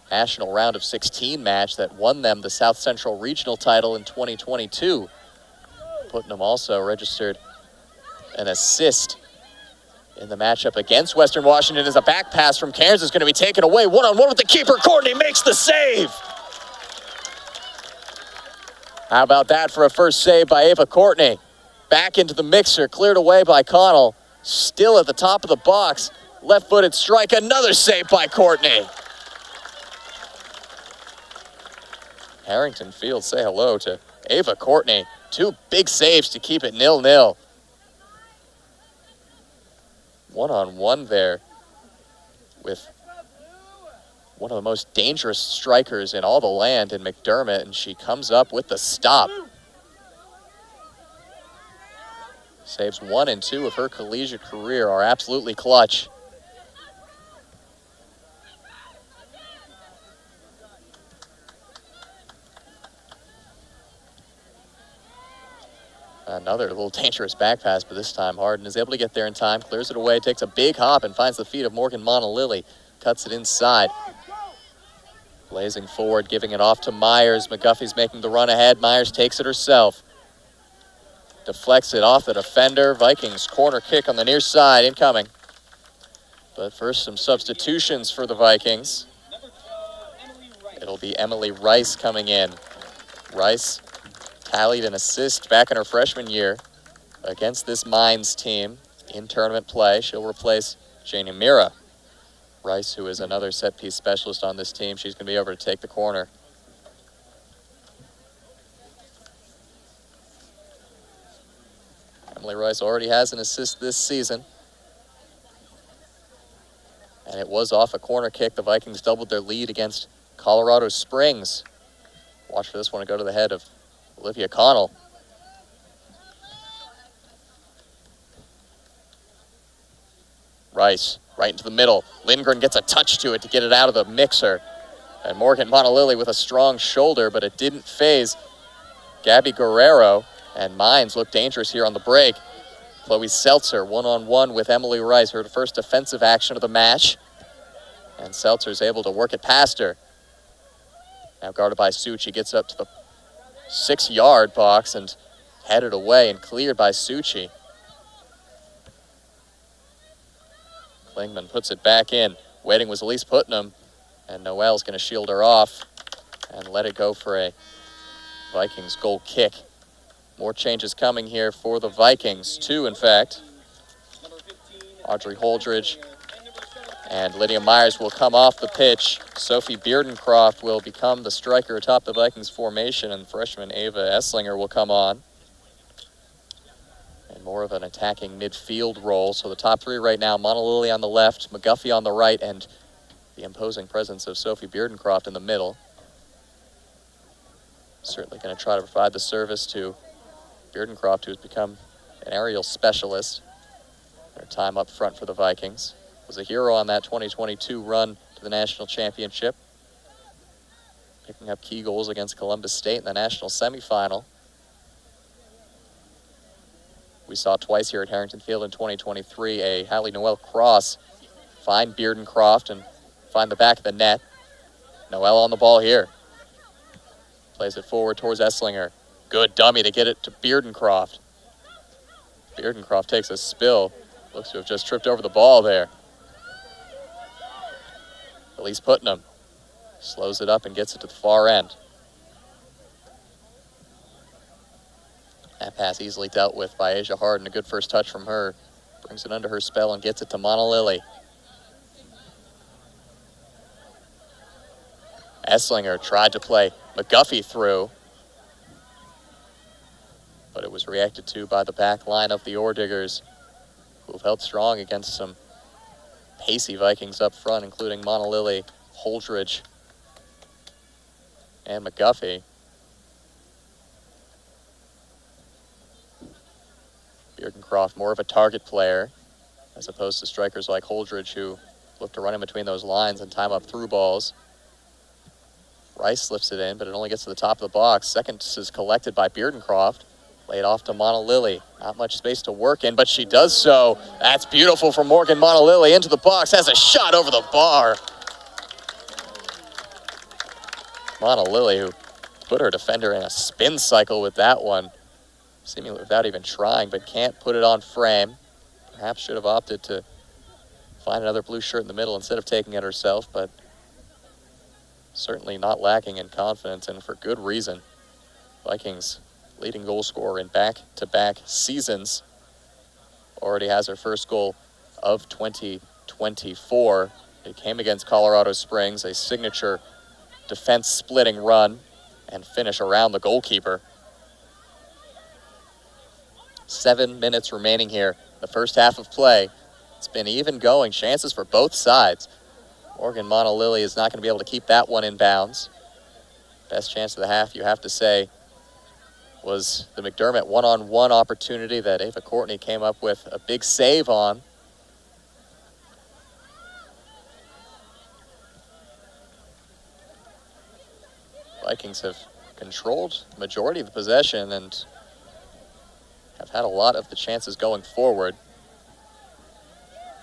national round of 16 match that won them the South Central Regional title in 2022. Putnam also registered an assist in the matchup against Western Washington as a back pass from Cairns is going to be taken away. One-on-one with the keeper. Courtney makes the save. How about that for a first save by Ava Courtney? Back into the mixer, cleared away by Connell. Still at the top of the box. Left-footed strike, another save by Courtney. Harrington Field say hello to Ava Courtney. 2 big saves to keep it 0-0. One-on-one there with one of the most dangerous strikers in all the land in McDermott, and she comes up with the stop. Saves 1 and 2 of her collegiate career are absolutely clutch. Another little dangerous back pass, but this time Harden is able to get there in time, clears it away, takes a big hop and finds the feet of Morgan Montalili. Cuts it inside. Blazing forward, giving it off to Myers. McGuffey's making the run ahead. Myers takes it herself. Deflects it off the defender. Vikings corner kick on the near side, incoming. But first, some substitutions for the Vikings. It'll be Emily Rice coming in. Rice tallied an assist back in her freshman year against this Mines team in tournament play. She'll replace Janie Mira. Rice, who is another set-piece specialist on this team, she's going to be over to take the corner. Emily Rice already has an assist this season. And it was off a corner kick. The Vikings doubled their lead against Colorado Springs. Watch for this one to go to the head of Olivia Connell. Rice, right into the middle. Lindgren gets a touch to it to get it out of the mixer. And Morgan Montalili with a strong shoulder, but it didn't phase Gabby Guerrero. And Mines look dangerous here on the break. Chloe Seltzer one-on-one with Emily Rice, her first defensive action of the match. And Seltzer's able to work it past her. Now guarded by Suchi, gets up to the 6-yard box and headed away and cleared by Suchi. Klingman puts it back in. Waiting was Elise Putnam, and Noel's going to shield her off and let it go for a Vikings goal kick. More changes coming here for the Vikings. 2, in fact. Audrey Holdridge and Lydia Myers will come off the pitch. Sophie Beardencroft will become the striker atop the Vikings formation, and freshman Ava Esslinger will come on. And more of an attacking midfield role. So the top 3 right now, Montalili on the left, McGuffey on the right, and the imposing presence of Sophie Beardencroft in the middle. Certainly going to try to provide the service to Beardencroft, who has become an aerial specialist. Their time up front for the Vikings. Was a hero on that 2022 run to the national championship, picking up key goals against Columbus State in the national semifinal. We saw twice here at Harrington Field in 2023 a Hallie Noel cross find Beardencroft and find the back of the net. Noel on the ball here. Plays it forward towards Esslinger. Good dummy to get it to Beardencroft. Beardencroft takes a spill. Looks to have just tripped over the ball there. Elise Putnam slows it up and gets it to the far end. That pass easily dealt with by Asia Harden. A good first touch from her. Brings it under her spell and gets it to Montalili. Esslinger tried to play McGuffey through, but it was reacted to by the back line of the Orediggers, who have held strong against some pacey Vikings up front, including Montalili, Holdridge, and McGuffey. Beardencroft, more of a target player, as opposed to strikers like Holdridge, who look to run in between those lines and time up through balls. Rice lifts it in, but it only gets to the top of the box. Second is collected by Beardencroft. Laid off to Montalili. Not much space to work in, but she does so. That's beautiful from Morgan Montalili into the box. Has a shot over the bar. Montalili, who put her defender in a spin cycle with that one, seemingly without even trying, but can't put it on frame. Perhaps should have opted to find another blue shirt in the middle instead of taking it herself, but certainly not lacking in confidence, and for good reason. Vikings leading goal scorer in back-to-back seasons. Already has her first goal of 2024. It came against Colorado Springs, a signature defense-splitting run and finish around the goalkeeper. 7 minutes remaining here, the first half of play. It's been even going, chances for both sides. Morgan Montalili is not going to be able to keep that one in bounds. Best chance of the half, you have to say, was the McDermott one-on-one opportunity that Ava Courtney came up with a big save on. Vikings have controlled the majority of the possession and have had a lot of the chances going forward.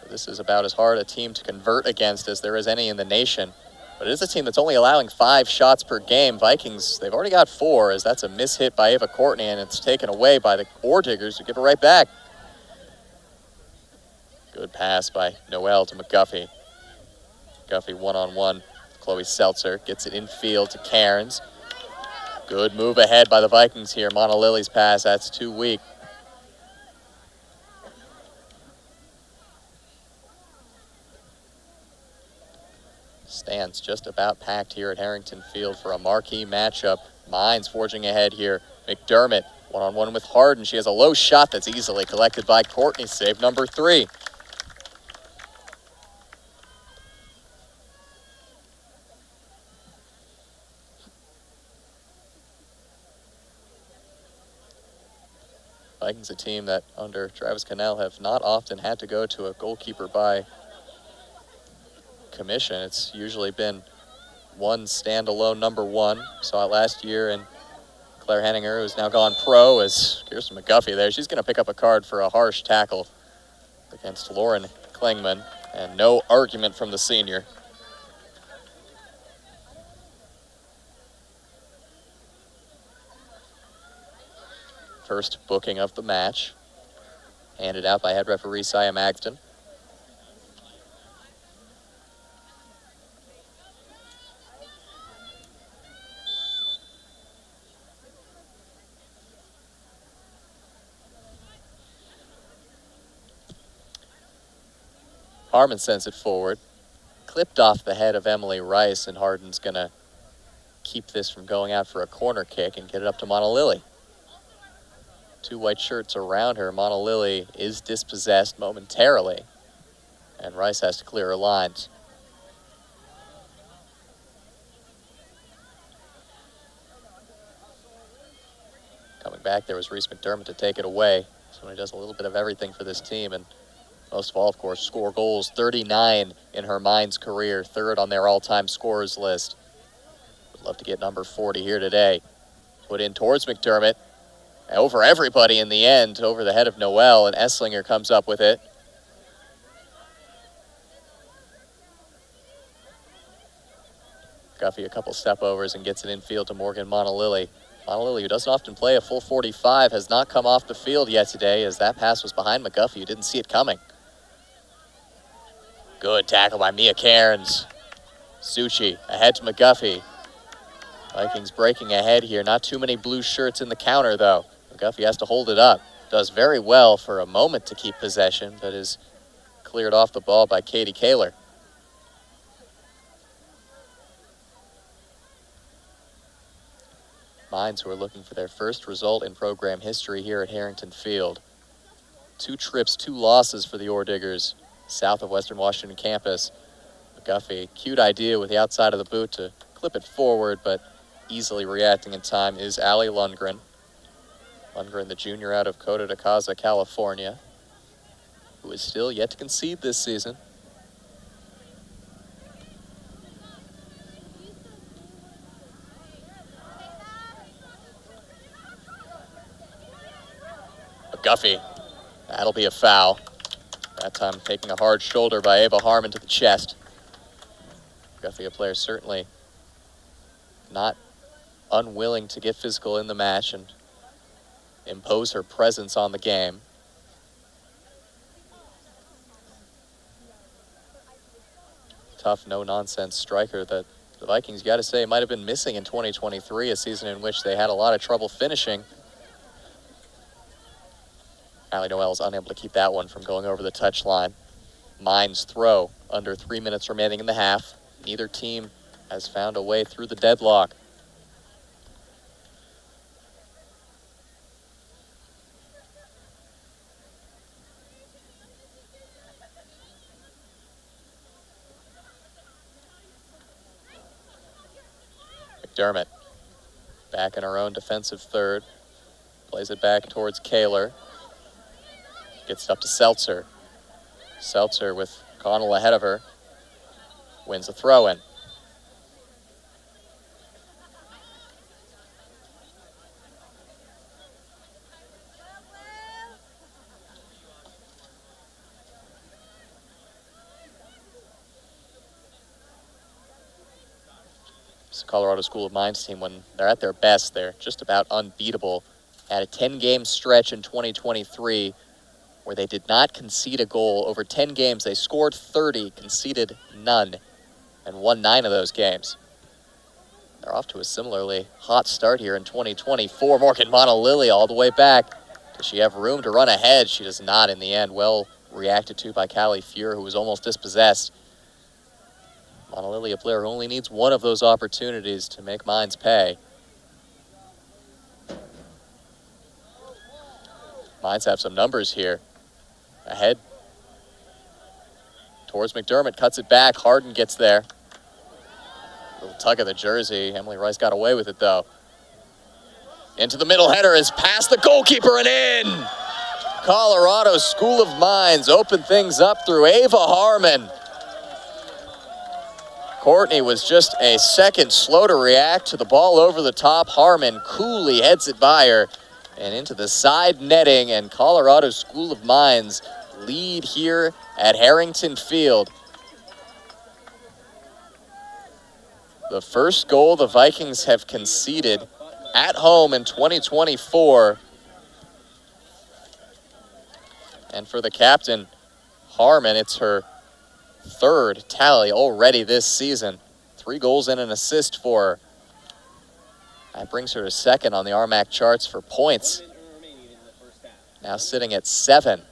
This is about as hard a team to convert against as there is any in the nation. But it is a team that's only allowing 5 shots per game. Vikings, they've already got 4, as that's a mishit by Ava Courtney, and it's taken away by the Orediggers who give it right back. Good pass by Noel to McGuffey. McGuffey one-on-one. Chloe Seltzer gets it infield to Cairns. Good move ahead by the Vikings here. Montalili's pass, that's too weak. Stands just about packed here at Harrington Field for a marquee matchup. Mines forging ahead here. McDermott one-on-one with Harden. She has a low shot that's easily collected by Courtney. Save number 3. Vikings, a team that under Travis Cannell have not often had to go to a goalkeeper by commission. It's usually been one standalone number 1. Saw it last year, and Claire Henninger, who's now gone pro, as Kirsten McGuffey there. She's going to pick up a card for a harsh tackle against Lauren Klingman, and no argument from the senior. First booking of the match, handed out by head referee Sia Magston. Harmon sends it forward, clipped off the head of Emily Rice, and Harden's gonna keep this from going out for a corner kick and get it up to Monolily. 2 white shirts around her. Monolily is dispossessed momentarily, and Rice has to clear her lines. Coming back there was Reese McDermott to take it away. Somebody does a little bit of everything for this team, and most of all, of course, score goals. 39 in her Mines career, 3rd on their all-time scorers list. Would love to get number 40 here today. Put in towards McDermott. Over everybody in the end, over the head of Noel, and Esslinger comes up with it. Guffey a couple step overs and gets it infield to Morgan Monolily. Monolily, who doesn't often play a full 45, has not come off the field yet today, as that pass was behind McGuffey, who didn't see it coming. Good tackle by Mia Cairns. Suchi ahead to McGuffey. Vikings breaking ahead here. Not too many blue shirts in the counter, though. McGuffey has to hold it up. Does very well for a moment to keep possession, but is cleared off the ball by Katie Kaler. Mines, who are looking for their first result in program history here at Harrington Field. 2 trips, 2 losses for the Ore Diggers south of Western Washington campus. McGuffey, cute idea with the outside of the boot to clip it forward, but easily reacting in time is Allie Lundgren. Lundgren, the junior out of Coto de Caza, California, who is still yet to concede this season. McGuffey, that'll be a foul. That time taking a hard shoulder by Ava Harmon to the chest. McGuffey, a player certainly not unwilling to get physical in the match and impose her presence on the game. Tough, no-nonsense striker that the Vikings, got to say, might have been missing in 2023, a season in which they had a lot of trouble finishing. Allie Noel is unable to keep that one from going over the touchline. Mines throw, under 3 minutes remaining in the half. Neither team has found a way through the deadlock. McDermott back in her own defensive third. Plays it back towards Kaler. Gets it up to Seltzer. Seltzer with Connell ahead of her. Wins a throw-in. This Colorado School of Mines team, when they're at their best, they're just about unbeatable. Had a 10-game stretch in 2023 where they did not concede a goal. Over 10 games, they scored 30, conceded none, and won 9 of those games. They're off to a similarly hot start here in 2024. Morgan Monolily all the way back. Does she have room to run ahead? She does not in the end. Well reacted to by Callie Fuhr, who was almost dispossessed. Monolilia player only needs one of those opportunities to make Mines pay. Mines have some numbers here. Ahead towards McDermott, cuts it back. Harden gets there. Little tug of the jersey. Emily Rice got away with it, though. Into the middle, header is past the goalkeeper and in. Colorado School of Mines open things up through Ava Harmon. Courtney was just a second slow to react to the ball over the top. Harmon coolly heads it by her and into the side netting, and Colorado School of Mines lead here at Harrington Field. The first goal the Vikings have conceded at home in 2024. And for the captain, Harmon, it's her third tally already this season. 3 goals and an assist for her. That brings her to second on the RMAC charts for points. Now sitting at 7.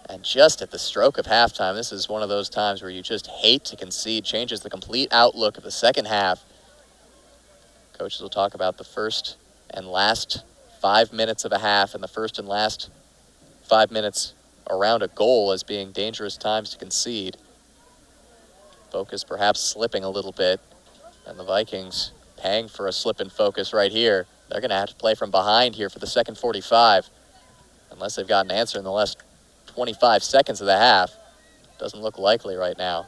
And just at the stroke of halftime, this is one of those times where you just hate to concede. Changes the complete outlook of the second half. Coaches will talk about the first and last 5 minutes of a half and the first and last 5 minutes around a goal as being dangerous times to concede. Focus perhaps slipping a little bit, and the Vikings paying for a slip in focus right here. They're going to have to play from behind here for the second 45, unless they've got an answer in the last 25 seconds of the half. Doesn't look likely right now.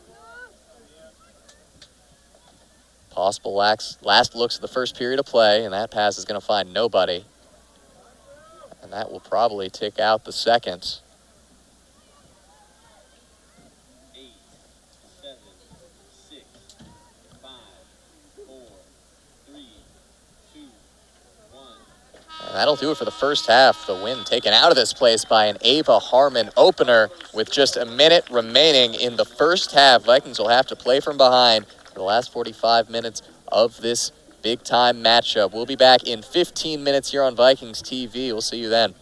Possible last looks at the first period of play, and that pass is going to find nobody. And that will probably tick out the second. 8, 7, 6, 5, 4, 3, 2, 1. And that'll do it for the first half. The win taken out of this place by an Ava Harmon opener with just a minute remaining in the first half. Vikings will have to play from behind for the last 45 minutes of this big-time matchup. We'll be back in 15 minutes here on Vikings TV. We'll see you then.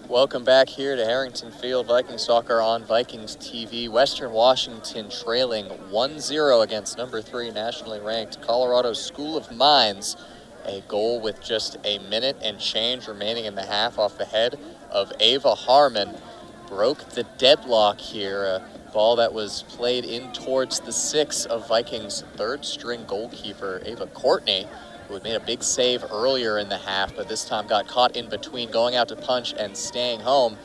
Welcome back here to Harrington Field. Viking soccer on Vikings TV. Western Washington trailing 1-0 against number 3 nationally ranked Colorado School of Mines. A goal with just a minute and change remaining in the half off the head of Ava Harmon broke the deadlock here. A ball that was played in towards the 6 of Vikings' third-string goalkeeper, Ava Courtney, who had made a big save earlier in the half, but this time got caught in between going out to punch and staying home,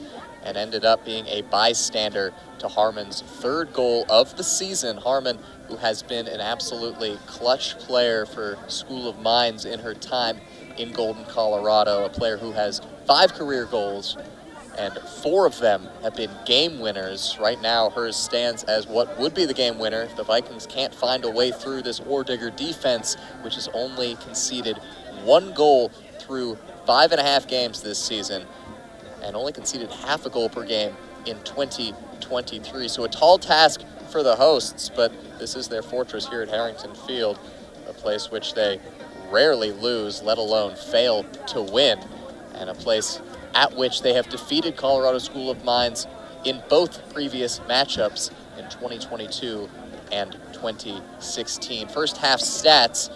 and ended up being a bystander to Harmon's third goal of the season. Harmon, who has been an absolutely clutch player for School of Mines in her time in Golden, Colorado, a player who has 5 career goals, and 4 of them have been game winners. Right now, hers stands as what would be the game winner if the Vikings can't find a way through this Ordigger defense, which has only conceded 1 goal through 5.5 games this season, and only conceded half a goal per game in 2023. So a tall task for the hosts, but this is their fortress here at Harrington Field, a place which they rarely lose, let alone fail to win, and a place at which they have defeated Colorado School of Mines in both previous matchups in 2022 and 2016. First half stats,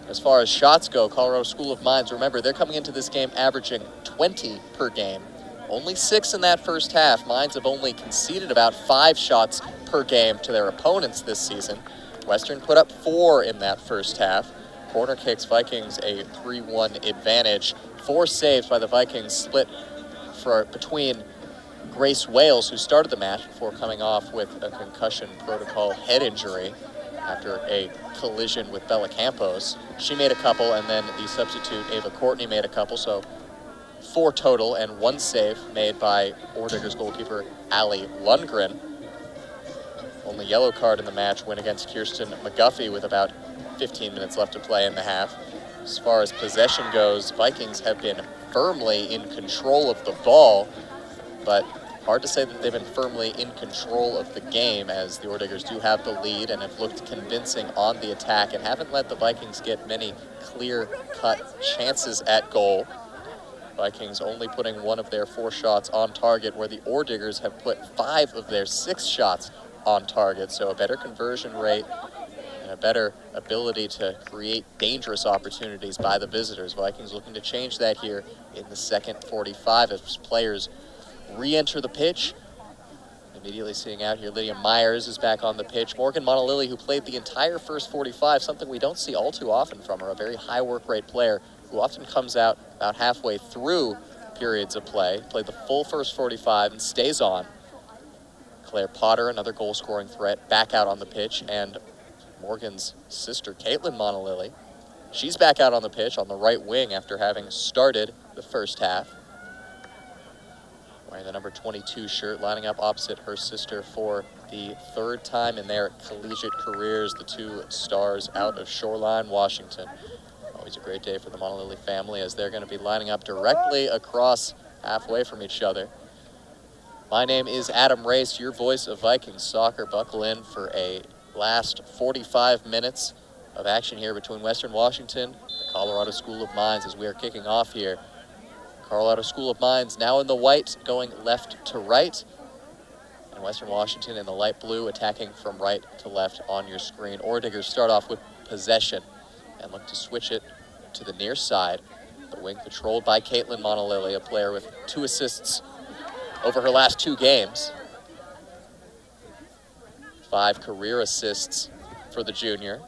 as far as shots go, Colorado School of Mines, remember, they're coming into this game averaging 20 per game. Only 6 in that first half. Mines have only conceded about 5 shots per game to their opponents this season. Western put up 4 in that first half. Corner kicks, Vikings a 3-1 advantage. 4 saves by the Vikings split between Grace Wales, who started the match before coming off with a concussion protocol head injury after a collision with Bella Campos. She made a couple, and then the substitute Ava Courtney made a couple, so 4 total, and 1 save made by Ordigger's goalkeeper Allie Lundgren. Only yellow card in the match went against Kirsten McGuffey with about 15 minutes left to play in the half. As far as possession goes, Vikings have been firmly in control of the ball, but hard to say that they've been firmly in control of the game, as the Ordiggers do have the lead and have looked convincing on the attack and haven't let the Vikings get many clear-cut chances at goal. Vikings only putting 1 of their 4 shots on target, where the Ordiggers have put 5 of their 6 shots on target, so a better conversion rate and a better ability to create dangerous opportunities by the visitors. Vikings looking to change that here in the second 45 as players re-enter the pitch. Immediately seeing out here, Lydia Myers is back on the pitch. Morgan Montalili, who played the entire first 45, something we don't see all too often from her, a very high work rate player who often comes out about halfway through periods of play, played the full first 45 and stays on. Claire Potter, another goal-scoring threat, back out on the pitch, and Morgan's sister, Caitlin Montalili, she's back out on the pitch on the right wing after having started the first half. Wearing the number 22 shirt, lining up opposite her sister for the 3rd time in their collegiate careers, the 2 stars out of Shoreline, Washington. Always a great day for the Montalili family, as they're going to be lining up directly across halfway from each other. My name is Adam Race, your voice of Vikings soccer. Buckle in for a last 45 minutes of action here between Western Washington and the Colorado School of Mines as we are kicking off here. Colorado School of Mines now in the white, going left to right, and Western Washington in the light blue, attacking from right to left on your screen. Ordiggers start off with possession and look to switch it to the near side. The wing patrolled by Caitlin Montalili, a player with 2 assists over her last 2 games. 5 career assists for the junior.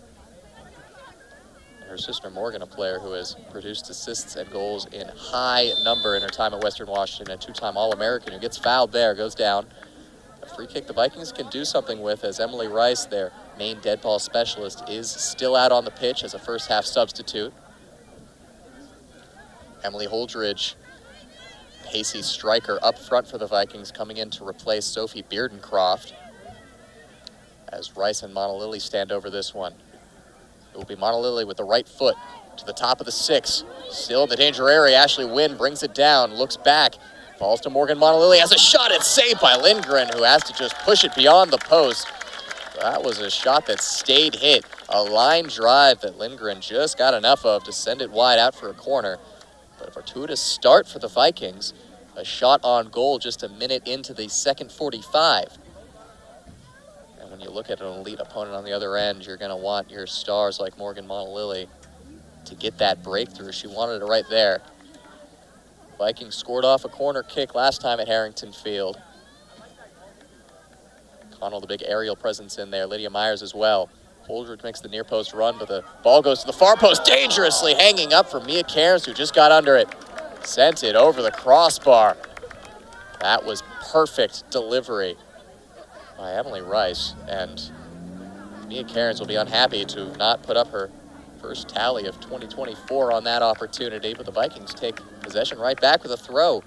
And her sister Morgan, a player who has produced assists and goals in high number in her time at Western Washington, a 2-time All-American who gets fouled there, goes down. A free kick the Vikings can do something with, as Emily Rice, their main dead ball specialist, is still out on the pitch as a first half substitute. Emily Holdridge, pacey striker up front for the Vikings, coming in to replace Sophie Beardencroft, as Rice and Montalili stand over this one. It will be Montalili with the right foot to the top of the 6. Still in the danger area, Ashley Wynn brings it down, looks back, falls to Morgan Montalili, has a shot, it's saved by Lindgren, who has to just push it beyond the post. That was a shot that stayed hit, a line drive that Lindgren just got enough of to send it wide out for a corner. But a fortuitous start for the Vikings. a shot on goal just a minute into the second 45. And when you look at an elite opponent on the other end, you're going to want your stars like Morgan Montalili to get that breakthrough. She wanted it right there. Vikings scored off a corner kick last time at Harrington Field. Connell, the big aerial presence in there. Lydia Myers as well. Holdridge makes the near post run, but the ball goes to the far post, dangerously hanging up for Mia Cairns, who just got under it. Sent it over the crossbar. That was perfect delivery by Emily Rice, and Mia Cairns will be unhappy to not put up her first tally of 2024 on that opportunity, but the Vikings take possession right back with a throw.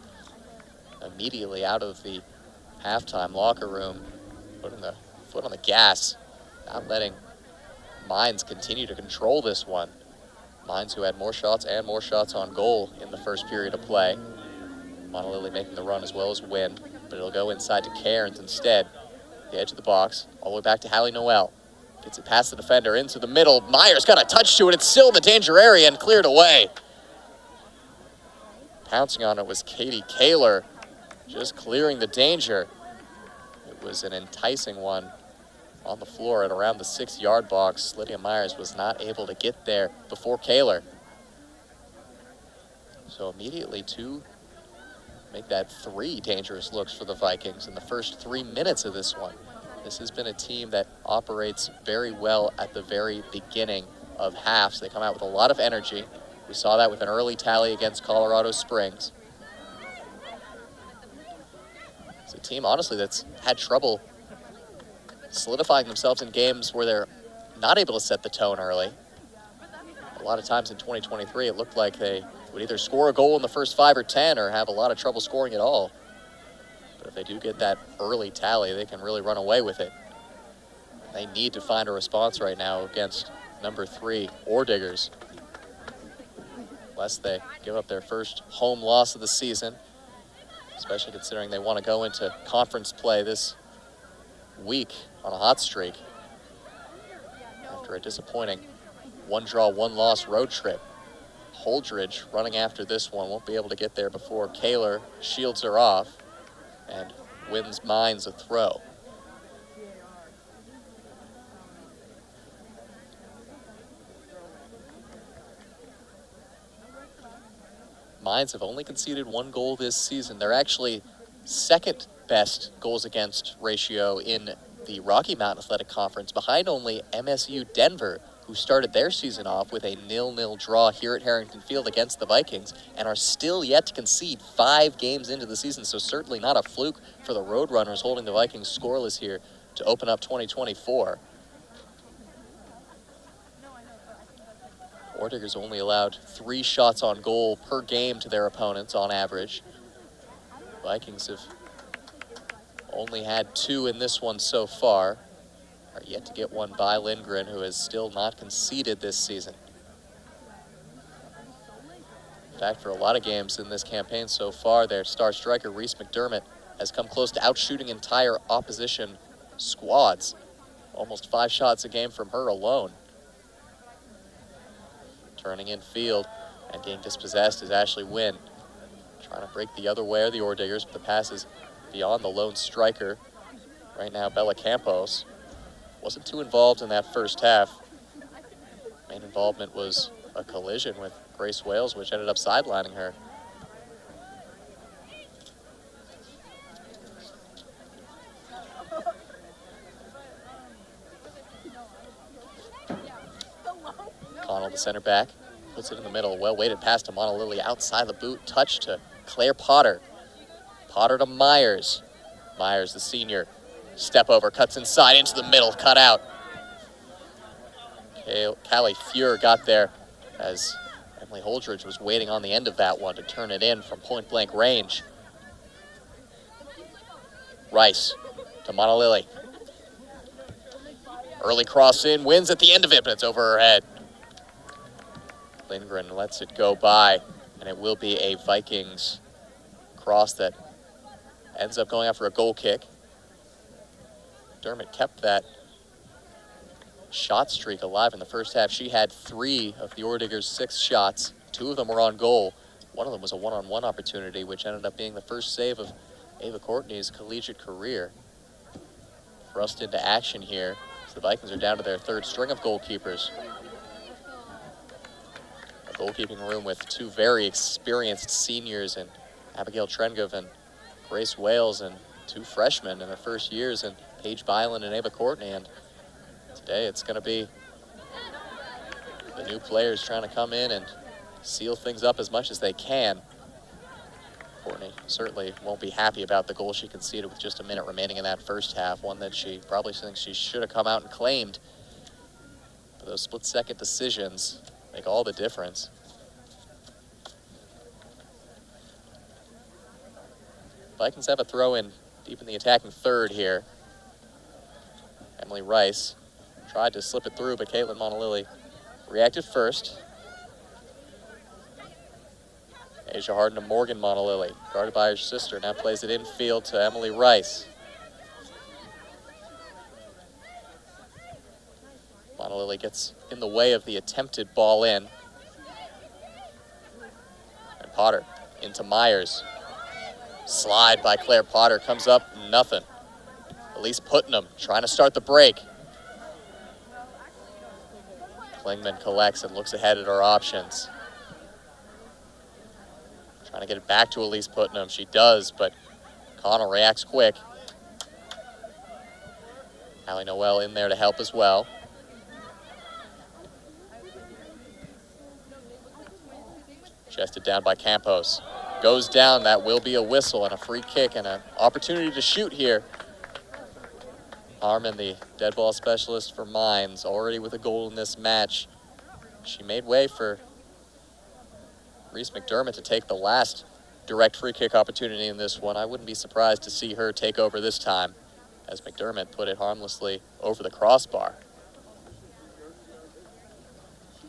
Immediately out of the halftime locker room, putting the foot on the gas, not letting Mines continue to control this one. Mines, who had more shots and more shots on goal in the first period of play. Montalili making the run as well as Wynn, but it'll go inside to Cairns instead. The edge of the box, all the way back to Hallie Noel. Gets it past the defender into the middle. Myers got a touch to it. It's still in the danger area and cleared away. Pouncing on it was Katie Kaler, just clearing the danger. It was an enticing one on the floor at around the 6-yard box. Lydia Myers was not able to get there before Kaler. So immediately to make that 3 dangerous looks for the Vikings in the first 3 minutes of this one. This has been a team that operates very well at the very beginning of halves. They come out with a lot of energy. We saw that with an early tally against Colorado Springs. It's a team, honestly, that's had trouble solidifying themselves in games where they're not able to set the tone early. A lot of times in 2023, it looked like they would either score a goal in the first 5 or 10 or have a lot of trouble scoring at all. But if they do get that early tally, they can really run away with it. They need to find a response right now against number 3, Orediggers, lest they give up their first home loss of the season, especially considering they want to go into conference play this week on a hot streak after a disappointing 1-draw, 1-loss road trip. Holdridge running after this one, won't be able to get there before Kaler shields her off and wins Mines a throw. Mines have only conceded 1 goal this season. They're actually second best goals against ratio in the Rocky Mountain Athletic Conference, behind only MSU Denver, who started their season off with a 0-0 draw here at Harrington Field against the Vikings and are still yet to concede 5 games into the season, so certainly not a fluke for the Roadrunners holding the Vikings scoreless here to open up 2024. Orediggers only allowed 3 shots on goal per game to their opponents on average. Vikings have only had 2 in this one so far. Are yet to get one by Lindgren, who has still not conceded this season. In fact, for a lot of games in this campaign so far, their star striker, Reese McDermott, has come close to outshooting entire opposition squads. Almost 5 shots a game from her alone. Turning in field and getting dispossessed is Ashley Wynn. Trying to break the other way are the Orediggers, but the pass is beyond the lone striker. Right now, Bella Campos wasn't too involved in that first half. Main involvement was a collision with Grace Wales, which ended up sidelining her. Connell, the center back, puts it in the middle. Well-weighted pass to Montalili outside the boot. Touch to Claire Potter. Potter to Myers. Myers, the senior. Step over, cuts inside into the middle, cut out. Callie Fuhr got there as Emily Holdridge was waiting on the end of that one to turn it in from point-blank range. Rice to Montalili. Early cross in, wins at the end of it, but it's over her head. Lindgren lets it go by, and it will be a Vikings cross that ends up going after a goal kick. Dermott kept that shot streak alive in the first half. She had 3 of the Orediggers' 6 shots. 2 of them were on goal. One of them was a one-on-one opportunity, which ended up being the first save of Ava Courtney's collegiate career. Thrust into action here, as the Vikings are down to their third string of goalkeepers. A goalkeeping room with two very experienced seniors in Abigail Trengove and Grace Wales, and two freshmen in their first years in Paige Byland and Ava Courtney. And today it's going to be the new players trying to come in and seal things up as much as they can. Courtney certainly won't be happy about the goal she conceded with just a minute remaining in that first half, one that she probably thinks she should have come out and claimed. But those split-second decisions make all the difference. Vikings have a throw in deep in the attacking third here. Emily Rice tried to slip it through, but Caitlin Montalilli reacted first. Asia Harden to Morgan Montalilli, guarded by her sister, now plays it infield to Emily Rice. Montalilli gets in the way of the attempted ball in. And Potter into Myers. Slide by Claire Potter, comes up, nothing. Elise Putnam trying to start the break. Klingman collects and looks ahead at her options. Trying to get it back to Elise Putnam. She does, but Connell reacts quick. Allie Noel in there to help as well. Chested down by Campos. Goes down, that will be a whistle and a free kick and an opportunity to shoot here. Harmon, the dead ball specialist for Mines, already with a goal in this match. She made way for Reese McDermott to take the last direct free kick opportunity in this one. I wouldn't be surprised to see her take over this time, as McDermott put it harmlessly over the crossbar.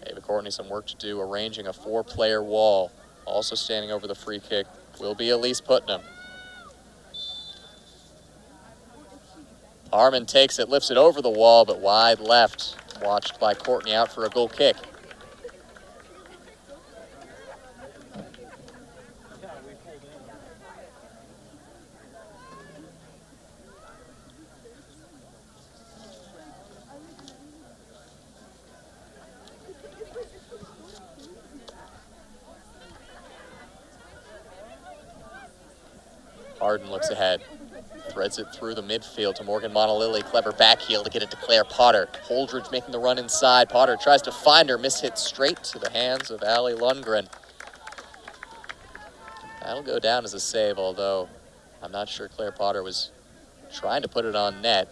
Ava Courtney some work to do, arranging a four-player wall. Also standing over the free kick will be Elise Putnam. Harmon takes it, lifts it over the wall, but wide left. Watched by Courtney out for a goal kick. Harden looks ahead, threads it through the midfield to Morgan Montalilli. Clever back heel to get it to Claire Potter. Holdridge making the run inside. Potter tries to find her, mishit straight to the hands of Allie Lundgren. That'll go down as a save, although I'm not sure Claire Potter was trying to put it on net.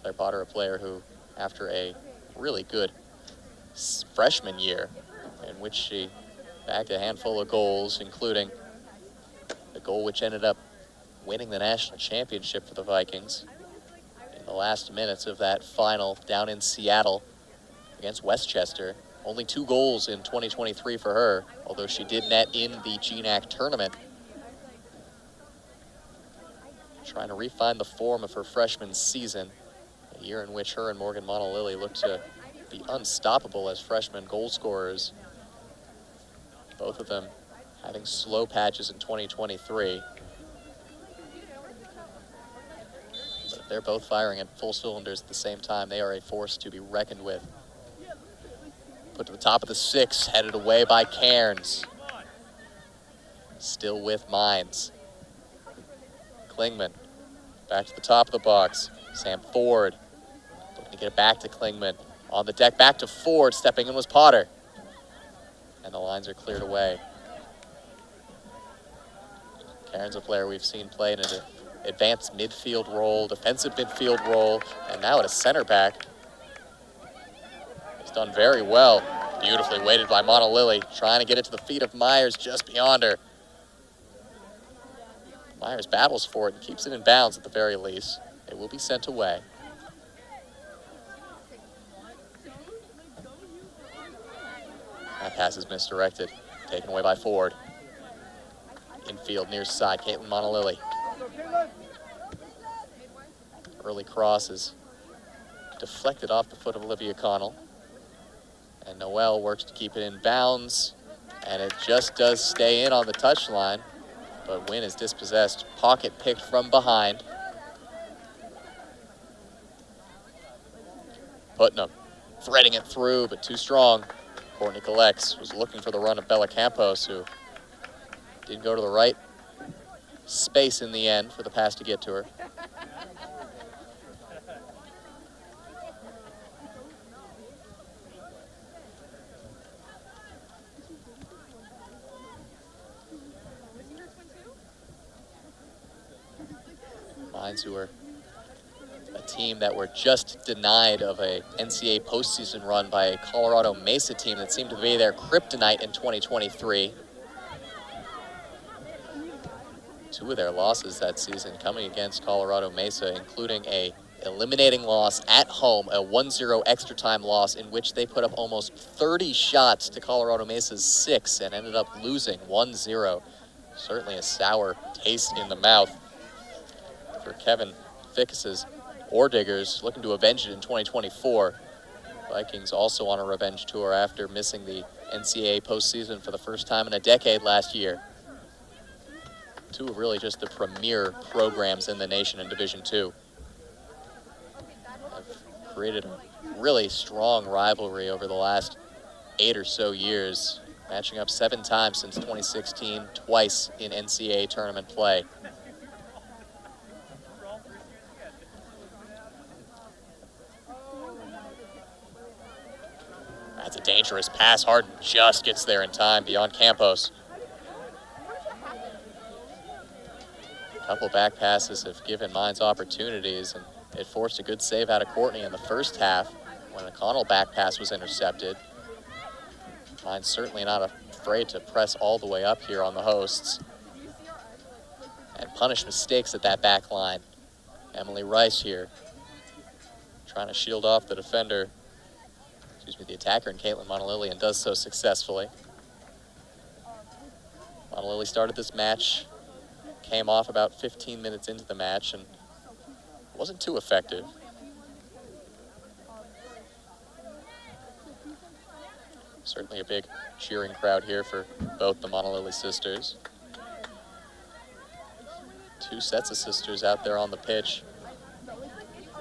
Claire Potter, a player who, after a really good freshman year, in which she bagged a handful of goals, including the goal which ended up winning the national championship for the Vikings in the last minutes of that final down in Seattle against Westchester. Only 2 goals in 2023 for her, although she did net in the GNAC tournament. Trying to refine the form of her freshman season, a year in which her and Morgan Montalilli looked to be unstoppable as freshman goal scorers. Both of them having slow patches in 2023. But if they're both firing at full cylinders at the same time, they are a force to be reckoned with. Put to the top of the 6, headed away by Cairns. Still with Mines. Klingman back to the top of the box. Sam Ford looking to get it back to Klingman. On the deck, back to Ford, stepping in was Potter. And the lines are cleared away. Karen's a player we've seen play in an advanced midfield role, defensive midfield role, and now at a center back. He's done very well. Beautifully weighted by Montalilli, trying to get it to the feet of Myers just beyond her. Myers battles for it and keeps it in bounds at the very least. It will be sent away. That pass is misdirected, taken away by Ford. Infield near side, Caitlin Montalilli. Early crosses deflected off the foot of Olivia Connell. And Noel works to keep it in bounds, and it just does stay in on the touchline, but Wynn is dispossessed. Pocket picked from behind. Putnam threading it through, but too strong. Courtney collects, was looking for the run of Bella Campos, who didn't go to the right space in the end for the pass to get to her. Mines, who were a team that were just denied of a NCAA postseason run by a Colorado Mesa team that seemed to be their kryptonite in 2023. Two of their losses that season coming against Colorado Mesa, including a eliminating loss at home, a 1-0 extra time loss in which they put up almost 30 shots to Colorado Mesa's 6 and ended up losing 1-0. Certainly a sour taste in the mouth for Kevin Fickus's Orediggers, looking to avenge it in 2024. Vikings also on a revenge tour after missing the NCAA postseason for the first time in a decade last year. Two of really just the premier programs in the nation in Division II. Have created a really strong rivalry over the last 8 or so years, matching up 7 times since 2016, twice in NCAA tournament play. That's a dangerous pass. Harden just gets there in time beyond Campos. A couple back passes have given Mines opportunities, and it forced a good save out of Courtney in the first half when a Connell back pass was intercepted. Mines certainly not afraid to press all the way up here on the hosts and punish mistakes at that back line. Emily Rice here trying to shield off the defender. The attacker in Caitlin Monolili, and does so successfully. Monolili started this match, came off about 15 minutes into the match, and wasn't too effective. Certainly a big cheering crowd here for both the Monolili sisters. 2 sets of sisters out there on the pitch,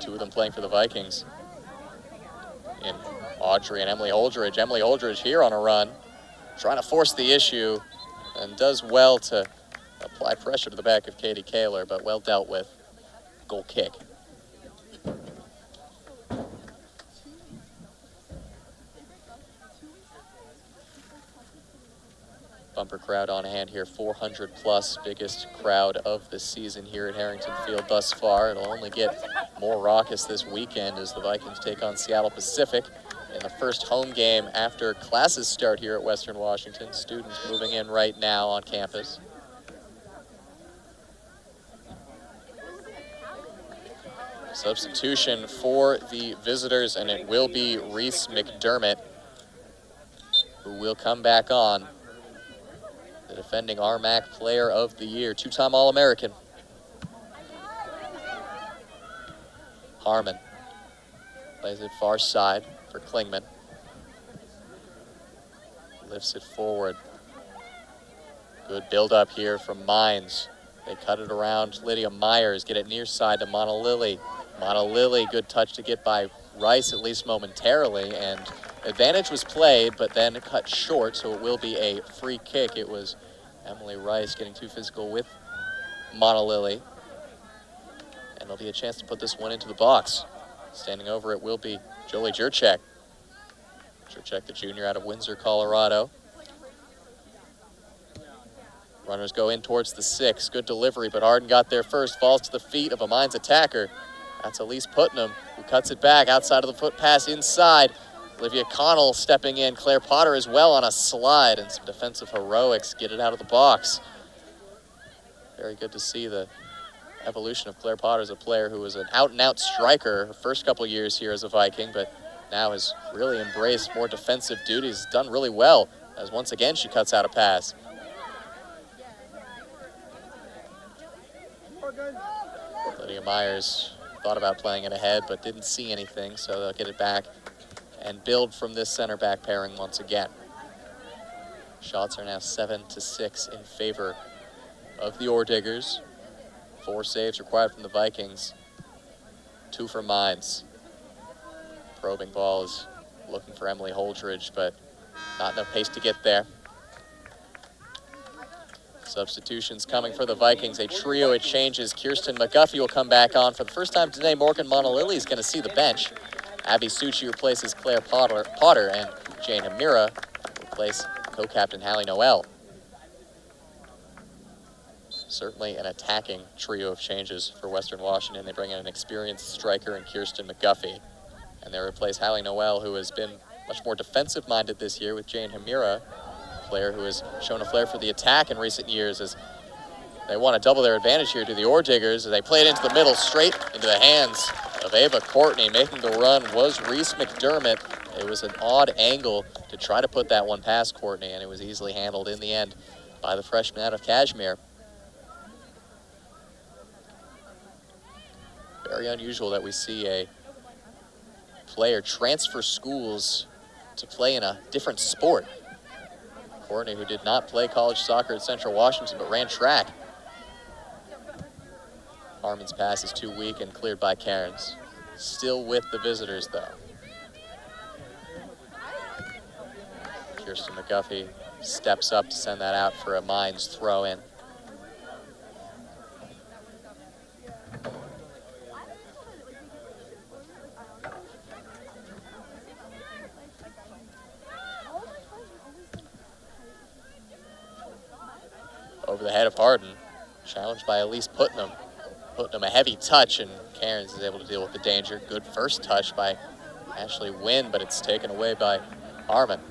2 of them playing for the Vikings. In Audrey and Emily Holdridge. Emily Holdridge here on a run, trying to force the issue, and does well to apply pressure to the back of Katie Kaler, but well dealt with. Goal kick. Bumper crowd on hand here, 400 plus, biggest crowd of the season here at Harrington Field thus far. It'll only get more raucous this weekend as the Vikings take on Seattle Pacific in the first home game after classes start here at Western Washington. Students moving in right now on campus. Substitution for the visitors, and it will be Reese McDermott, who will come back on. The defending RMAC Player of the Year, 2-time All-American. Harmon plays it far side for Klingman. Lifts it forward. Good build-up here from Mines. They cut it around Lydia Myers, get it near side to Monolili. Monolili, good touch to get by Rice, at least momentarily, and advantage was played, but then cut short, so it will be a free kick. It was Emily Rice getting too physical with Monolili, and there'll be a chance to put this one into the box. Standing over it will be Jolie Jurchek. Jurchek, the junior out of Windsor, Colorado. Runners go in towards the 6. Good delivery, but Arden got there first. Falls to the feet of a Mines attacker. That's Elise Putnam, who cuts it back outside of the foot pass inside. Olivia Connell stepping in. Claire Potter as well on a slide, and some defensive heroics get it out of the box. Very good to see the evolution of Claire Potter as a player who was an out-and-out striker her first couple years here as a Viking, but now has really embraced more defensive duties. Done really well, as once again she cuts out a pass. Lydia Myers thought about playing it ahead, but didn't see anything, so they'll get it back and build from this center back pairing once again. Shots are now 7-6 in favor of the Orediggers. 4 saves required from the Vikings, 2 for Mines. Probing ball is looking for Emily Holdridge, but not enough pace to get there. Substitutions coming for the Vikings, a trio of changes. Kirsten McGuffey will come back on. For the first time today, Morgan Monalili is going to see the bench. Abby Succi replaces Claire Potter, and Jane Hamira replace co-captain Hallie Noel. Certainly an attacking trio of changes for Western Washington. They bring in an experienced striker in Kirsten McGuffey, and they replace Hallie Noel, who has been much more defensive-minded this year, with Jane Hamira, a player who has shown a flair for the attack in recent years, as they want to double their advantage here to the Orediggers as they play it into the middle, straight into the hands of Ava Courtney. Making the run was Reese McDermott. It was an odd angle to try to put that one past Courtney, and it was easily handled in the end by the freshman out of Kashmir. Very unusual that we see a player transfer schools to play in a different sport. Courtney, who did not play college soccer at Central Washington but ran track. Harmon's pass is too weak and cleared by Cairns. Still with the visitors, though. Kirsten McGuffey steps up to send that out for a Mines throw-in. Over the head of Harden, challenged by Elise Putnam. Putnam a heavy touch, and Cairns is able to deal with the danger. Good first touch by Ashley Wynn, but it's taken away by Harmon.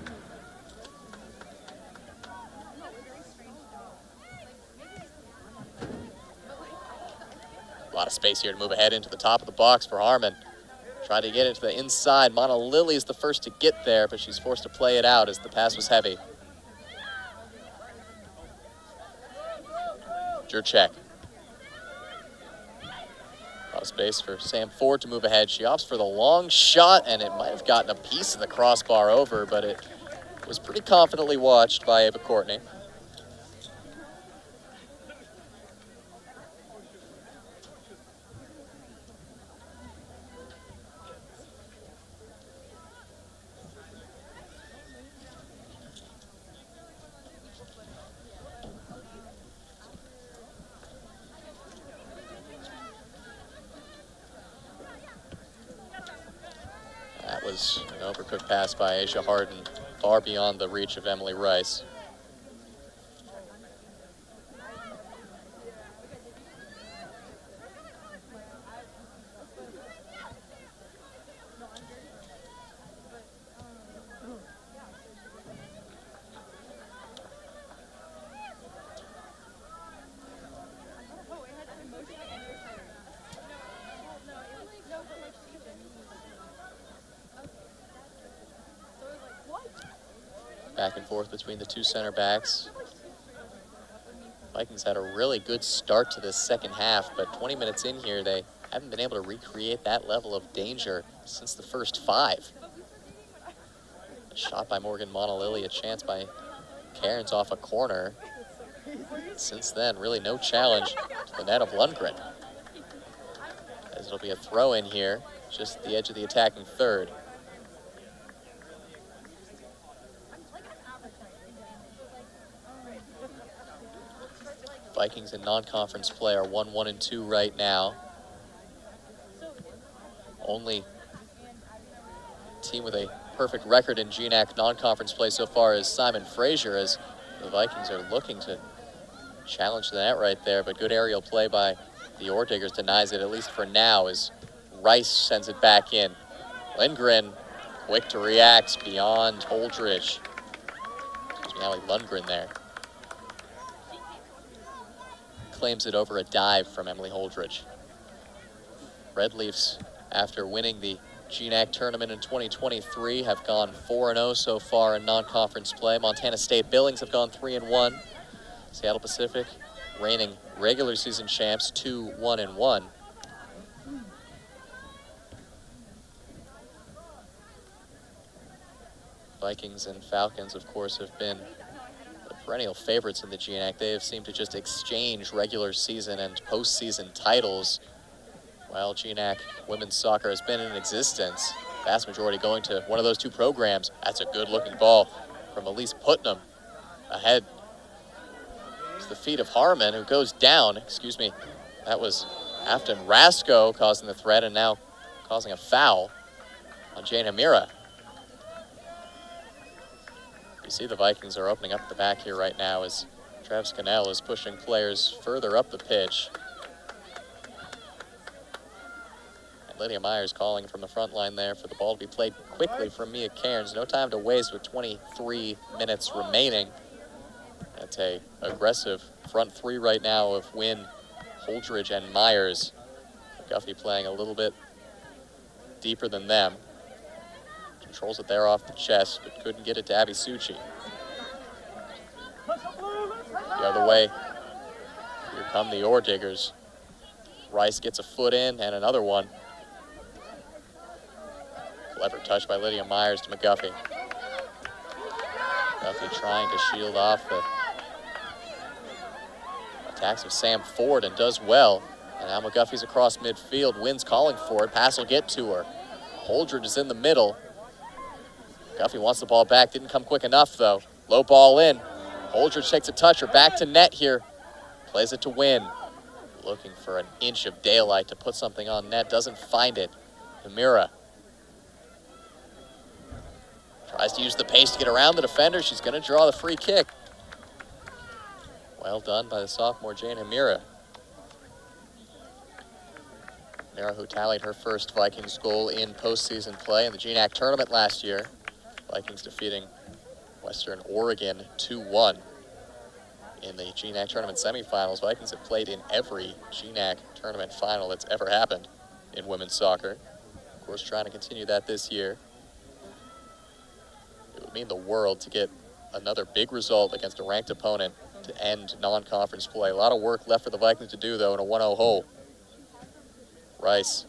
A lot of space here to move ahead into the top of the box for Harmon. Tried to get it to the inside. Mana Lily is the first to get there, but she's forced to play it out as the pass was heavy. Jurchek. A lot of space for Sam Ford to move ahead. She opts for the long shot, and it might have gotten a piece of the crossbar over, but it was pretty confidently watched by Ava Courtney. That was an overcooked pass by Asia Harden, far beyond the reach of Emily Rice. Back and forth between the two center backs. Vikings had a really good start to this second half, but 20 minutes in here, they haven't been able to recreate that level of danger since the first 5. A shot by Morgan Monalili, a chance by Cairns off a corner. Since then, really no challenge to the net of Lundgren. As it'll be a throw in here, just at the edge of the attacking third. Vikings in non-conference play are 1-1-2 right now. Only team with a perfect record in GNAC non-conference play so far is Simon Fraser, as the Vikings are looking to challenge the net right there, but good aerial play by the Orediggers denies it, at least for now, as Rice sends it back in. Lindgren, quick to react beyond Holdridge. Allie Lundgren there. Claims it over a dive from Emily Holdridge. Red Leafs, after winning the GNAC tournament in 2023, have gone 4-0 so far in non-conference play. Montana State Billings have gone 3-1. Seattle Pacific, reigning regular season champs, 2-1-1. Vikings and Falcons, of course, have been the perennial favorites in the GNAC. They have seemed to just exchange regular season and postseason titles, while GNAC women's soccer has been in existence. Vast majority going to one of those two programs. That's a good-looking ball from Elise Putnam. Ahead. It's the feet of Harmon, who goes down. Excuse me. That was Afton Rasco causing the threat, and now causing a foul on Jane Hamira. You see the Vikings are opening up the back here right now as Travis Cannell is pushing players further up the pitch. And Lydia Myers calling from the front line there for the ball to be played quickly from Mia Cairns. No time to waste with 23 minutes remaining. That's a aggressive front three right now of Wynn, Holdridge, and Myers. McGuffey playing a little bit deeper than them. Controls it there off the chest, but couldn't get it to Abby Suchi. The other way, here come the Ore Diggers. Rice gets a foot in, and another one. Clever touch by Lydia Myers to McGuffey. McGuffey trying to shield off the attacks of Sam Ford, and does well. And now McGuffey's across midfield. Wynn's calling for it. Pass will get to her. Holdridge is in the middle. McGuffey wants the ball back. Didn't come quick enough, though. Low ball in. Holdridge takes a toucher. Back to net here. Plays it to Wynn. Looking for an inch of daylight to put something on net. Doesn't find it. Hamira tries to use the pace to get around the defender. She's going to draw the free kick. Well done by the sophomore Jane Hamira. Hamira, who tallied her first Vikings goal in postseason play in the GNAC tournament last year. Vikings defeating Western Oregon 2-1 in the GNAC tournament semifinals. Vikings have played in every GNAC tournament final that's ever happened in women's soccer. Of course, trying to continue that this year. It would mean the world to get another big result against a ranked opponent to end non-conference play. A lot of work left for the Vikings to do, though, in a 1-0 hole. Rice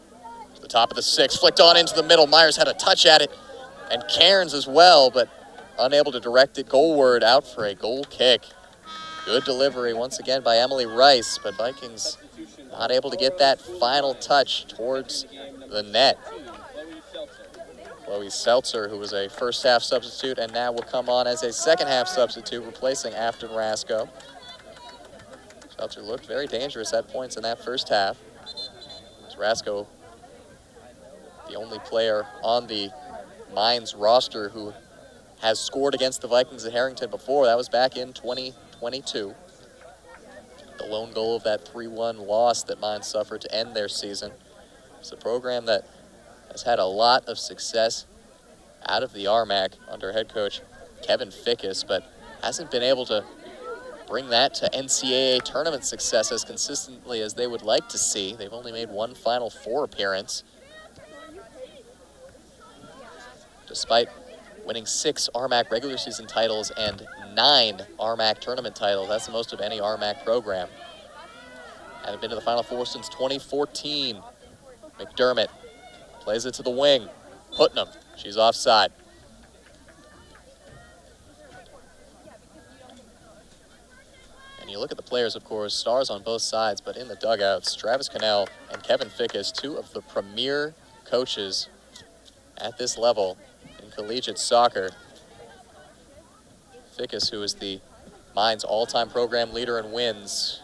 to the top of the six, flicked on into the middle. Myers had a touch at it, and Cairns as well, but unable to direct it goalward, out for a goal kick. Good delivery once again by Emily Rice, but Vikings not able to get that final touch towards the net. Chloe Seltzer, who was a first-half substitute and now will come on as a second-half substitute, replacing Afton Rasco. Seltzer looked very dangerous at points in that first half. Rasco, the only player on the Mines roster who has scored against the Vikings at Harrington before. That was back in 2022. The lone goal of that 3-1 loss that Mines suffered to end their season. It's a program that has had a lot of success out of the RMAC under head coach Kevin Fickus, but hasn't been able to bring that to NCAA tournament success as consistently as they would like to see. They've only made one Final Four appearance, despite winning 6 RMAC regular season titles and 9 RMAC tournament titles. That's the most of any RMAC program. Haven't been to the Final Four since 2014. McDermott plays it to the wing. Putnam, she's offside. And you look at the players, of course, stars on both sides, but in the dugouts, Travis Cannell and Kevin Fickus, two of the premier coaches at this level in collegiate soccer. Fickus, who is the Mines all-time program leader in wins.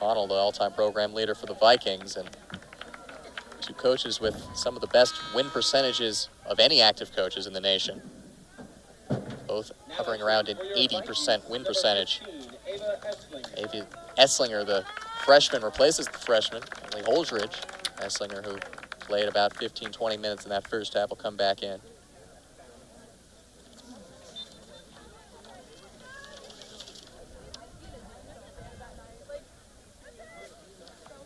Connell, the all-time program leader for the Vikings, and two coaches with some of the best win percentages of any active coaches in the nation. Both hovering around an 80% win percentage. Ava Esslinger, the freshman, replaces the freshman, Emily Holdridge. Esslinger, who played about 15-20 minutes in that first half, will come back in.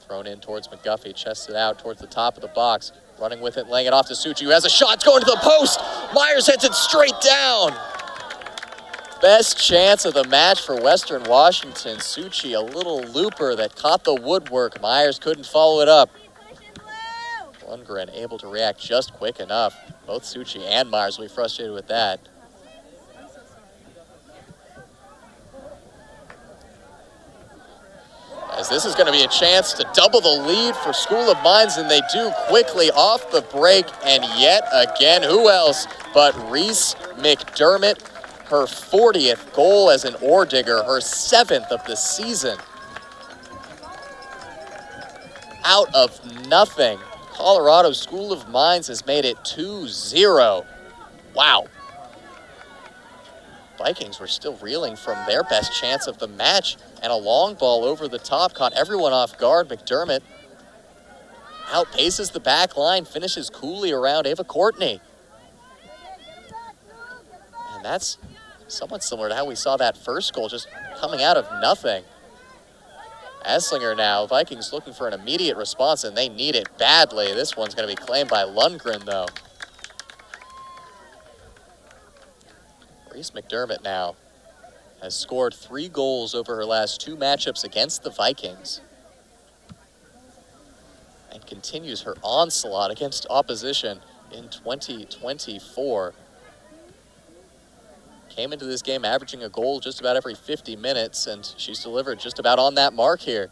Thrown in towards McGuffey, chests it out towards the top of the box. Running with it, laying it off to Suchi, who has a shot. It's going to the post. Myers heads it straight down. Best chance of the match for Western Washington. Suchi, a little looper that caught the woodwork. Myers couldn't follow it up. Lundgren able to react just quick enough. Both Suchi and Myers will be frustrated with that. as this is going to be a chance to double the lead for School of Mines, and they do quickly off the break. And yet again, who else but Reese McDermott, her 40th goal as an ore digger, her 7th of the season. Out of nothing, Colorado School of Mines has made it 2-0. Wow. Vikings were still reeling from their best chance of the match, and a long ball over the top caught everyone off guard. McDermott outpaces the back line, finishes coolly around Ava Courtney. And that's somewhat similar to how we saw that first goal, just coming out of nothing. Esslinger now, Vikings looking for an immediate response, and they need it badly. This one's going to be claimed by Lundgren, though. Reese McDermott now has scored 3 goals over her last 2 matchups against the Vikings and continues her onslaught against opposition in 2024. Came into this game averaging a goal just about every 50 minutes, and she's delivered just about on that mark here.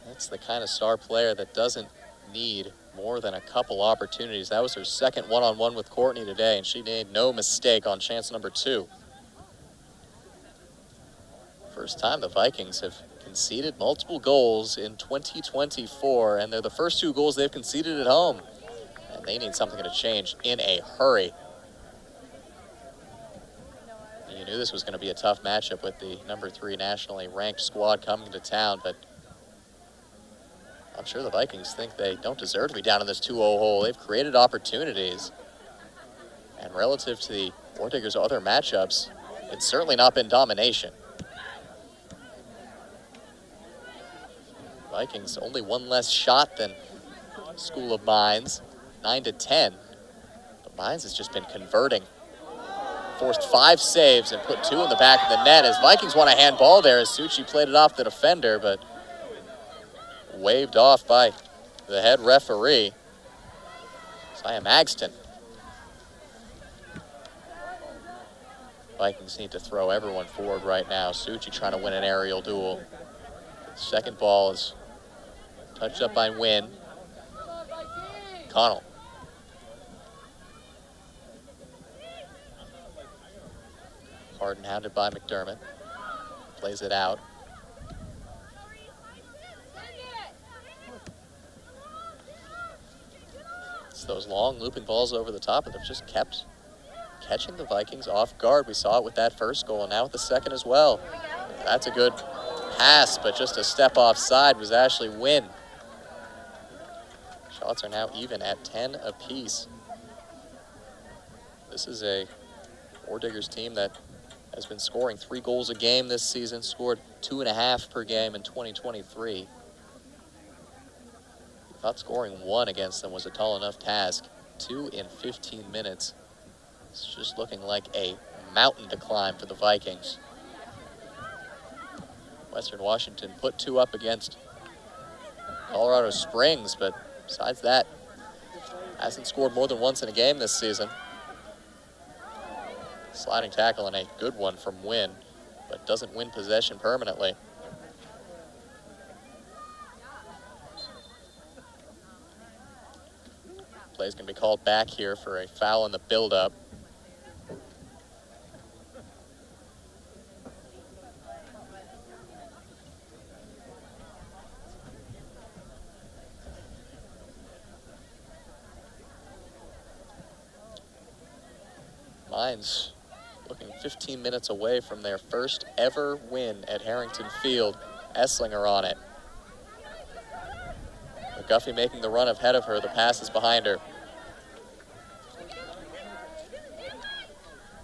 That's the kind of star player that doesn't need more than a couple opportunities. That was her second one-on-one with Courtney today, and she made no mistake on chance number 2. First time the Vikings have conceded multiple goals in 2024, and they're the first 2 goals they've conceded at home. And they need something to change in a hurry. You knew this was going to be a tough matchup with the number 3 nationally ranked squad coming to town, but I'm sure the Vikings think they don't deserve to be down in this 2-0 hole. They've created opportunities. And relative to the Ore Diggers' other matchups, it's certainly not been domination. Vikings only 1 less shot than School of Mines, 9-10. But Mines has just been converting. Forced 5 saves and put 2 in the back of the net as Vikings want a handball there as Suchi played it off the defender, but waved off by the head referee, Saya Magston. Vikings need to throw everyone forward right now. Suchi trying to win an aerial duel. Second ball is touched up by Wynn. Connell. Hard and hounded by McDermott. Plays it out. It's those long looping balls over the top, and they've just kept catching the Vikings off guard. We saw it with that first goal, and now with the second as well. That's a good pass, but just a step offside was Ashley Wynn. Shots are now even at 10 apiece. This is a Ore Diggers team that has been scoring 3 goals a game this season, scored 2.5 per game in 2023. We thought scoring 1 against them was a tall enough task. 2 in 15 minutes. It's just looking like a mountain to climb for the Vikings. Western Washington put 2 up against Colorado Springs, but besides that, hasn't scored more than once in a game this season. Sliding tackle and a good one from Wynn, but doesn't win possession permanently. Play's going to be called back here for a foul in the build-up. Mines looking 15 minutes away from their first ever win at Harrington Field. Esslinger on it. McGuffey making the run ahead of her. The pass is behind her.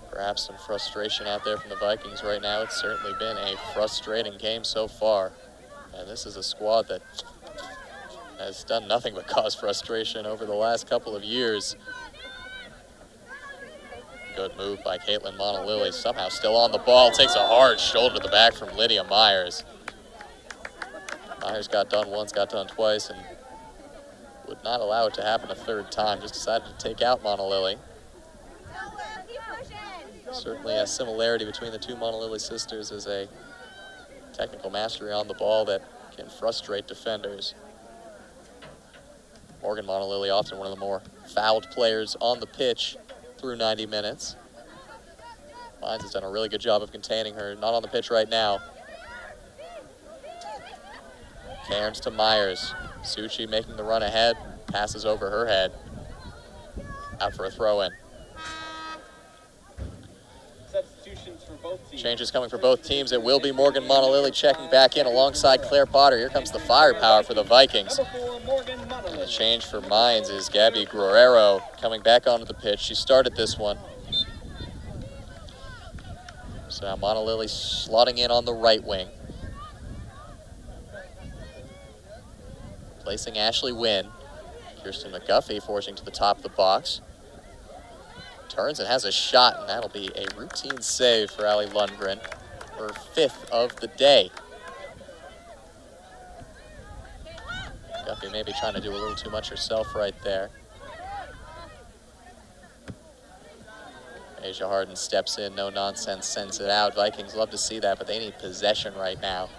Perhaps some frustration out there from the Vikings right now. It's certainly been a frustrating game so far. And this is a squad that has done nothing but cause frustration over the last couple of years. Good move by Caitlin Monolilli, somehow still on the ball. Takes a hard shoulder to the back from Lydia Myers. Myers got done once, got done twice, and would not allow it to happen a third time. Just decided to take out Monolily. Certainly a similarity between the two Monolily sisters is a technical mastery on the ball that can frustrate defenders. Morgan Monolily, often one of the more fouled players on the pitch through 90 minutes. Mines has done a really good job of containing her. Not on the pitch right now. Cairns to Myers. Suchi making the run ahead. Passes over her head. Out for a throw-in. Substitutions for both teams. Changes coming for both teams. It will be Morgan Monolily checking back in alongside Claire Potter. Here comes the firepower for the Vikings. Number 4, Morgan And Monolily. the change for Mines is Gabby Guerrero coming back onto the pitch. She started this one. So now Monolily slotting in on the right wing. Placing Ashley Wynn. Kirsten McGuffey forcing to the top of the box. Turns and has a shot, and that'll be a routine save for Allie Lundgren. Her 5th of the day. McGuffey maybe trying to do a little too much herself right there. Asia Harden steps in, no nonsense, sends it out. Vikings love to see that, but they need possession right now.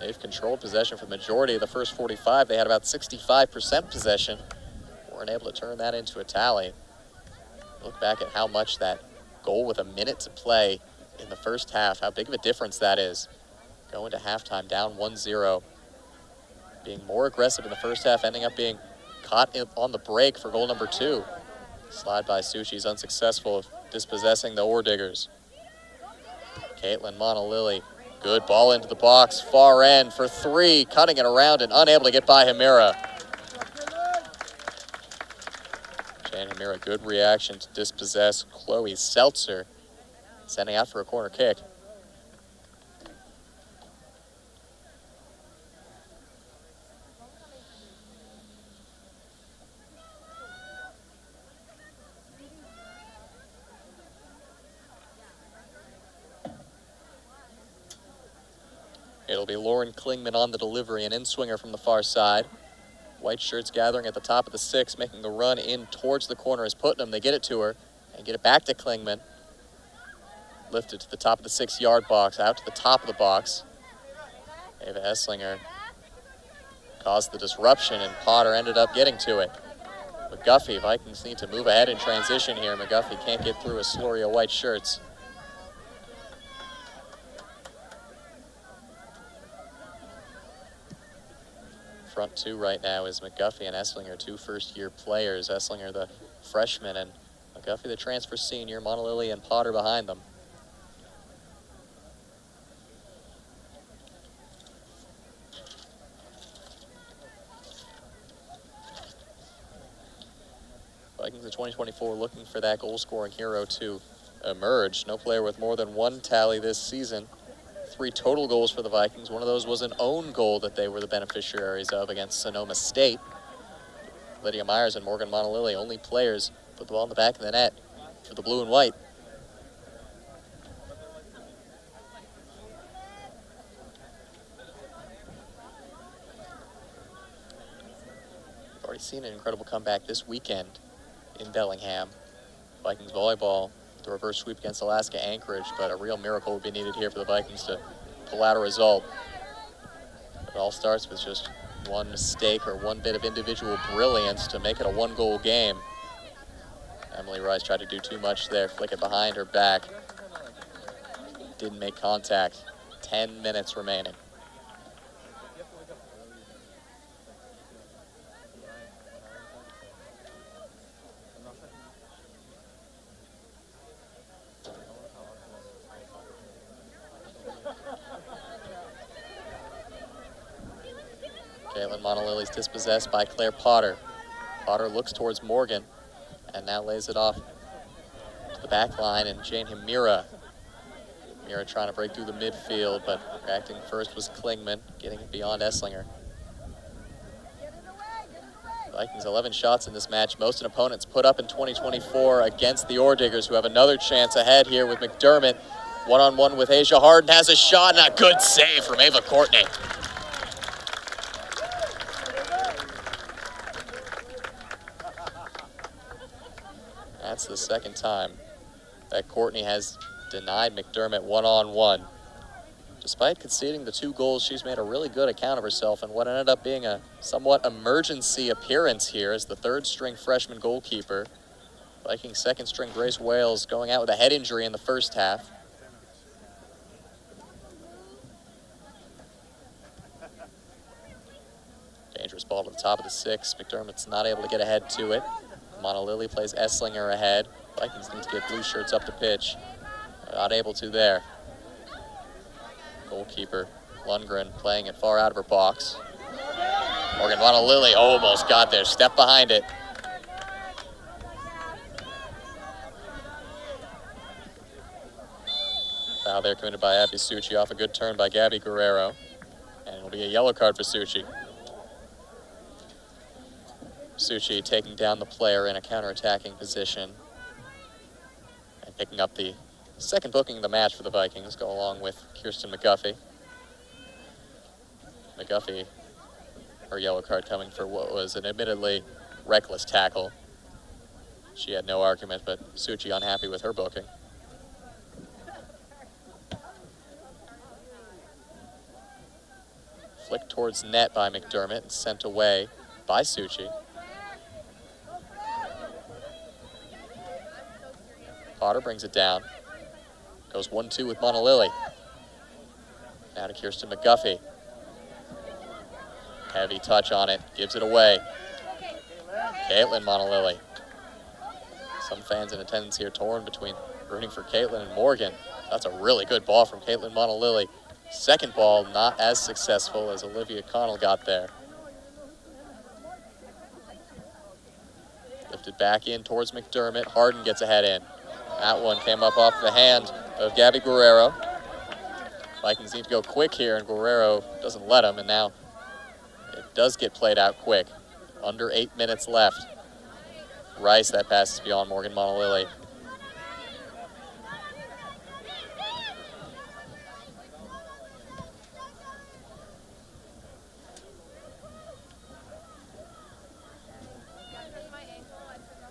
They've controlled possession for the majority of the first 45. They had about 65% possession. Weren't able to turn that into a tally. Look back at how much that goal with a minute to play in the first half, how big of a difference that is. Going to halftime down 1-0. Being more aggressive in the first half, ending up being caught on the break for goal number 2. Slide by Suchi's unsuccessful of dispossessing the Ore Diggers. Caitlin Monolily, good ball into the box, far end for 3, cutting it around and unable to get by Himira. Jan Himira, good reaction to dispossess Chloe Seltzer, sending out for a corner kick. It'll be Lauren Klingman on the delivery, an in-swinger from the far side. White shirts gathering at the top of the 6, making the run in towards the corner is Putnam. They get it to her and get it back to Klingman. Lifted to the top of the 6-yard box, out to the top of the box. Ava Esslinger caused the disruption, and Potter ended up getting to it. McGuffey, Vikings need to move ahead in transition here. McGuffey can't get through a slurry of white shirts. Front 2 right now is McGuffey and Esslinger, 2 first-year players. Esslinger, the freshman, and McGuffey, the transfer senior. Monolily and Potter behind them. Vikings of 2024 looking for that goal-scoring hero to emerge. No player with more than 1 tally this season. 3 total goals for the Vikings. One of those was an own goal that they were the beneficiaries of against Sonoma State. Lydia Myers and Morgan Monolily, only players, put the ball in the back of the net for the blue and white. We've already seen an incredible comeback this weekend in Bellingham. Vikings volleyball, the reverse sweep against Alaska Anchorage, but a real miracle would be needed here for the Vikings to pull out a result. It all starts with just one mistake or one bit of individual brilliance to make it a 1-goal game. Emily Rice tried to do too much there, flick it behind her back. Didn't make contact. 10 minutes remaining. Caitlin Monolily's dispossessed by Claire Potter. Potter looks towards Morgan and now lays it off to the back line, and Jane Himira. Himira trying to break through the midfield, but reacting first was Klingman, getting it beyond Esslinger. Vikings 11 shots in this match, most an opponent's put up in 2024 against the Ore Diggers, who have another chance ahead here with McDermott. One-on-one with Asia Harden, has a shot, and a good save from Ava Courtney. That's the second time that Courtney has denied McDermott one-on-one. Despite conceding the 2 goals, she's made a really good account of herself in what ended up being a somewhat emergency appearance here as the 3rd-string freshman goalkeeper. Vikings second-string Grace Wales going out with a head injury in the first half. Dangerous ball to the top of the 6. McDermott's not able to get ahead to it. Monolily plays Esslinger ahead. Vikings need to get blue shirts up the pitch. Not able to there. Goalkeeper Lundgren playing it far out of her box. Morgan Monolily almost got there. Step behind it. Foul there committed by Abby Succi off a good turn by Gabby Guerrero. And it'll be a yellow card for Succi. Succi taking down the player in a counter-attacking position. And picking up the second booking of the match for the Vikings, go along with Kirsten McGuffey. McGuffey, her yellow card coming for what was an admittedly reckless tackle. She had no argument, but Succi unhappy with her booking. Flicked towards net by McDermott and sent away by Succi. Potter brings it down. Goes 1-2 with Monolily. Now to Kirsten McGuffey. Heavy touch on it. Gives it away. Caitlin Monolily. Some fans in attendance here torn between rooting for Caitlin and Morgan. That's a really good ball from Caitlin Monolily. Second ball not as successful as Olivia Connell got there. Lifted back in towards McDermott. Harden gets a head in. That one came up off the hand of Gabby Guerrero. Vikings need to go quick here, and Guerrero doesn't let them, and now it does get played out quick. Under 8 minutes left. Rice, that passes beyond Morgan Monolily.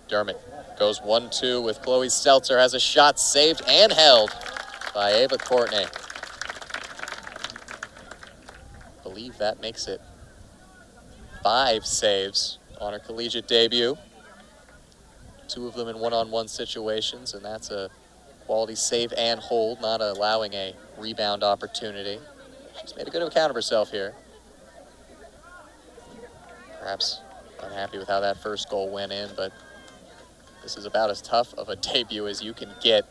Dermott goes 1-2 with Chloe Seltzer, has a shot saved and held by Ava Courtney. I believe that makes it 5 saves on her collegiate debut. 2 of them in one-on-one situations, and that's a quality save and hold, not allowing a rebound opportunity. She's made a good account of herself here. Perhaps unhappy with how that first goal went in, but this is about as tough of a debut as you can get.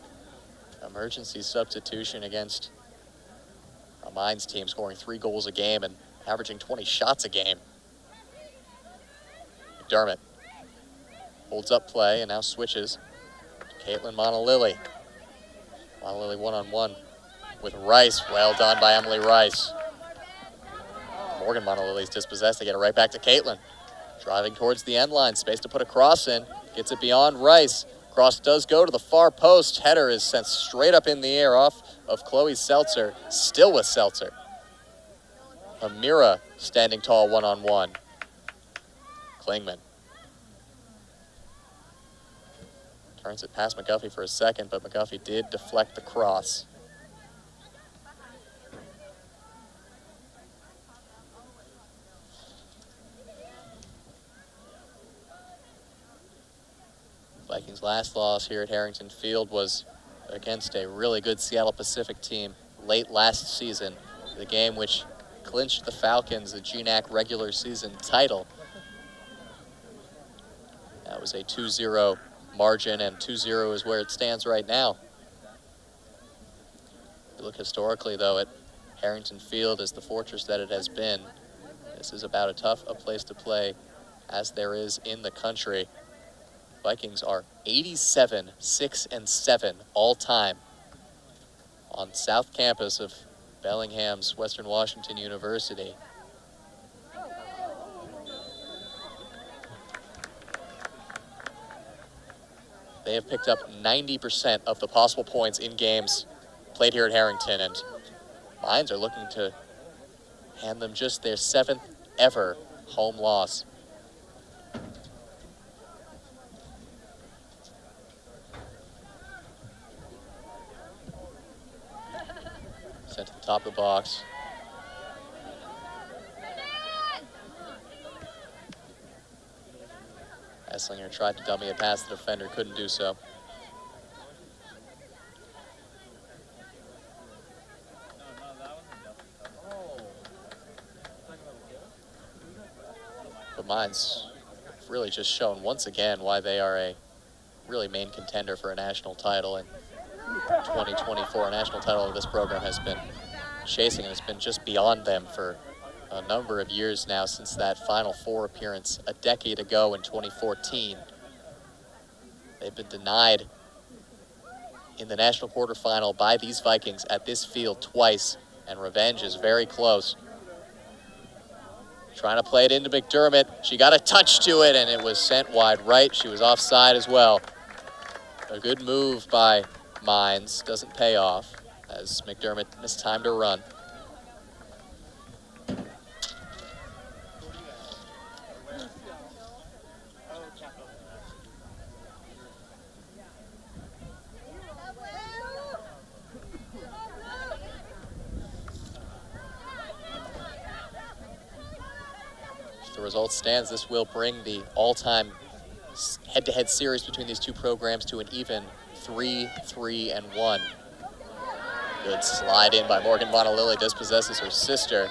Emergency substitution against a Mines team scoring 3 goals a game and averaging 20 shots a game. McDermott holds up play and now switches to Caitlin Monolily. Monolily one-on-one with Rice. Well done by Emily Rice. Morgan Monolily's dispossessed. They get it right back to Caitlin. Driving towards the end line. Space to put a cross in. Gets it beyond Rice. Cross does go to the far post. Header is sent straight up in the air off of Chloe Seltzer. Still with Seltzer. Amira standing tall one-on-one. Klingman turns it past McGuffey for a second, but McGuffey did deflect the cross. Vikings' last loss here at Harrington Field was against a really good Seattle Pacific team late last season, the game which clinched the Falcons the GNAC regular season title. That was a 2-0 margin, and 2-0 is where it stands right now. If you look historically, though, at Harrington Field as the fortress that it has been, this is about as tough a place to play as there is in the country. Vikings are 87-6-7 all time on South Campus of Bellingham's Western Washington University. They have picked up 90% of the possible points in games played here at Harrington, and Mines are looking to hand them just their 7th ever home loss. sent to the top of the box. Esslinger tried to dummy it past the defender, couldn't do so. But Mines really just shown once again why they are a really main contender for a national title. In 2024, a national title of this program has been chasing, and it's been just beyond them for a number of years now, since that Final Four appearance a decade ago in 2014. They've been denied in the national quarterfinal by these Vikings at this field twice, and revenge is very close. Trying to play it into McDermott. She got a touch to it, and it was sent wide right. She was offside as well. A good move by Mines. Doesn't pay off as McDermott missed time to run. If the result stands, this will bring the all-time head-to-head series between these two programs to an even 3-3-1. Good slide in by Morgan Bonalili, dispossesses her sister.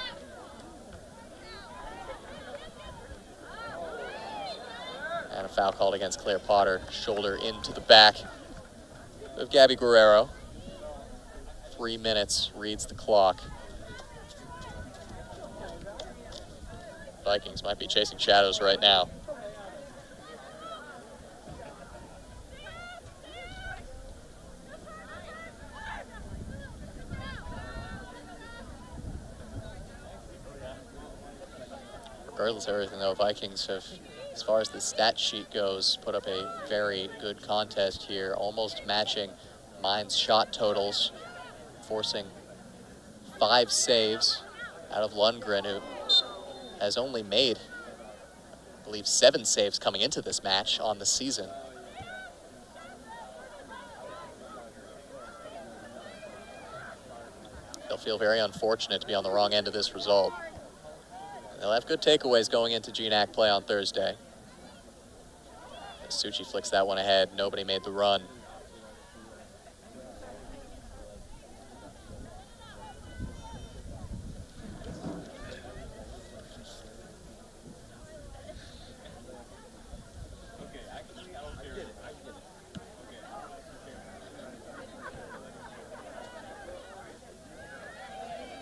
And a foul called against Claire Potter. Shoulder into the back of Gabby Guerrero. 3 minutes reads the clock. Vikings might be chasing shadows right now. Regardless of everything, though, Vikings have, as far as the stat sheet goes, put up a very good contest here, almost matching Mines' shot totals, forcing 5 saves out of Lundgren, who has only made, I believe, 7 saves coming into this match on the season. They'll feel very unfortunate to be on the wrong end of this result. They'll have good takeaways going into GNAC play on Thursday. Suchi flicks that one ahead. Nobody made the run.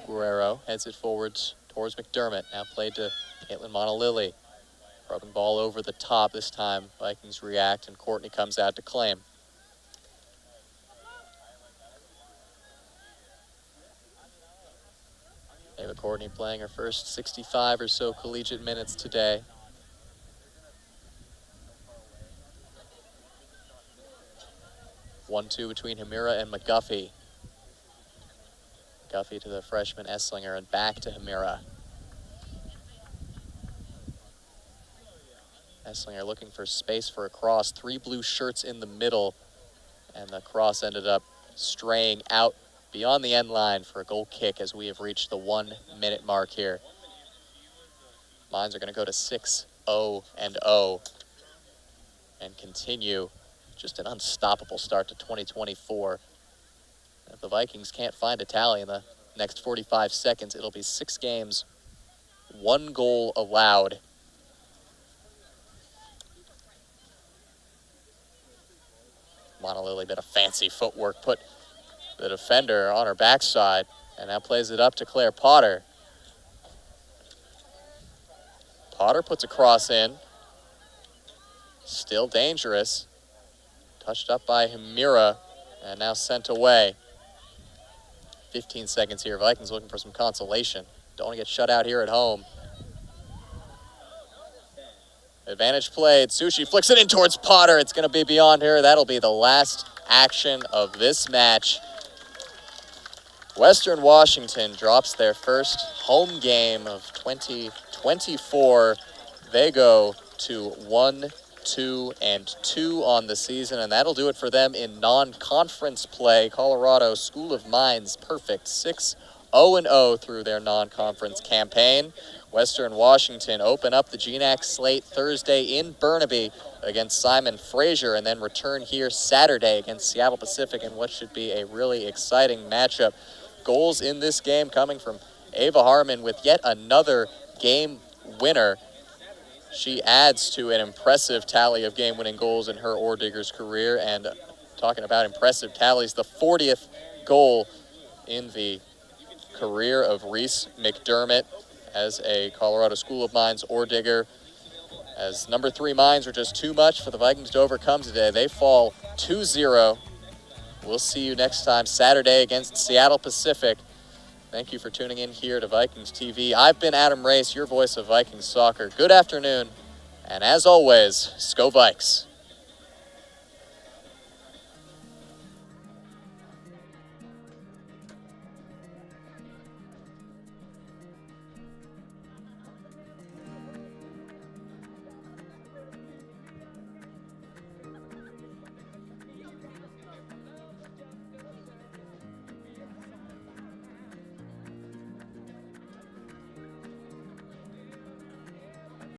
Guerrero heads it forwards towards McDermott. Now played to Caitlin Monalili. Rubbing ball over the top this time. Vikings react, and Courtney comes out to claim. Ava Courtney playing her first 65 or so collegiate minutes today. One-two between Hamira and McGuffey. McGuffey to the freshman Esslinger, and back to Hamira. Esslinger looking for space for a cross. 3 blue shirts in the middle, and the cross ended up straying out beyond the end line for a goal kick as we have reached the 1-minute mark here. Mines are going to go to 6-0-0 and continue just an unstoppable start to 2024. If the Vikings can't find a tally in the next 45 seconds, it'll be 6 games, 1 goal allowed. Monalili did a fancy footwork, put the defender on her backside, and now plays it up to Claire Potter. Potter puts a cross in. Still dangerous. Touched up by Hamira, and now sent away. 15 seconds here. Vikings looking for some consolation. Don't want to get shut out here at home. Advantage played. Sushi flicks it in towards Potter. It's going to be beyond her. That'll be the last action of this match. Western Washington drops their first home game of 2024. They go to 1-2-2 on the season, and that'll do it for them in non-conference play. Colorado School of Mines, perfect 6-0 0-0 through their non-conference campaign. Western Washington open up the GNAC slate Thursday in Burnaby against Simon Fraser, and then return here Saturday against Seattle Pacific in what should be a really exciting matchup. Goals in this game coming from Ava Harmon with yet another game winner. She adds to an impressive tally of game-winning goals in her Ordigger's career, and talking about impressive tallies, the 40th goal in the career of Reese McDermott as a Colorado School of Mines Ordigger. As number 3 Mines were just too much for the Vikings to overcome today, they fall 2-0. We'll see you next time Saturday against Seattle Pacific. Thank you for tuning in here to Vikings TV. I've been Adam Race, your voice of Vikings soccer. Good afternoon, and as always, Sko Vikes.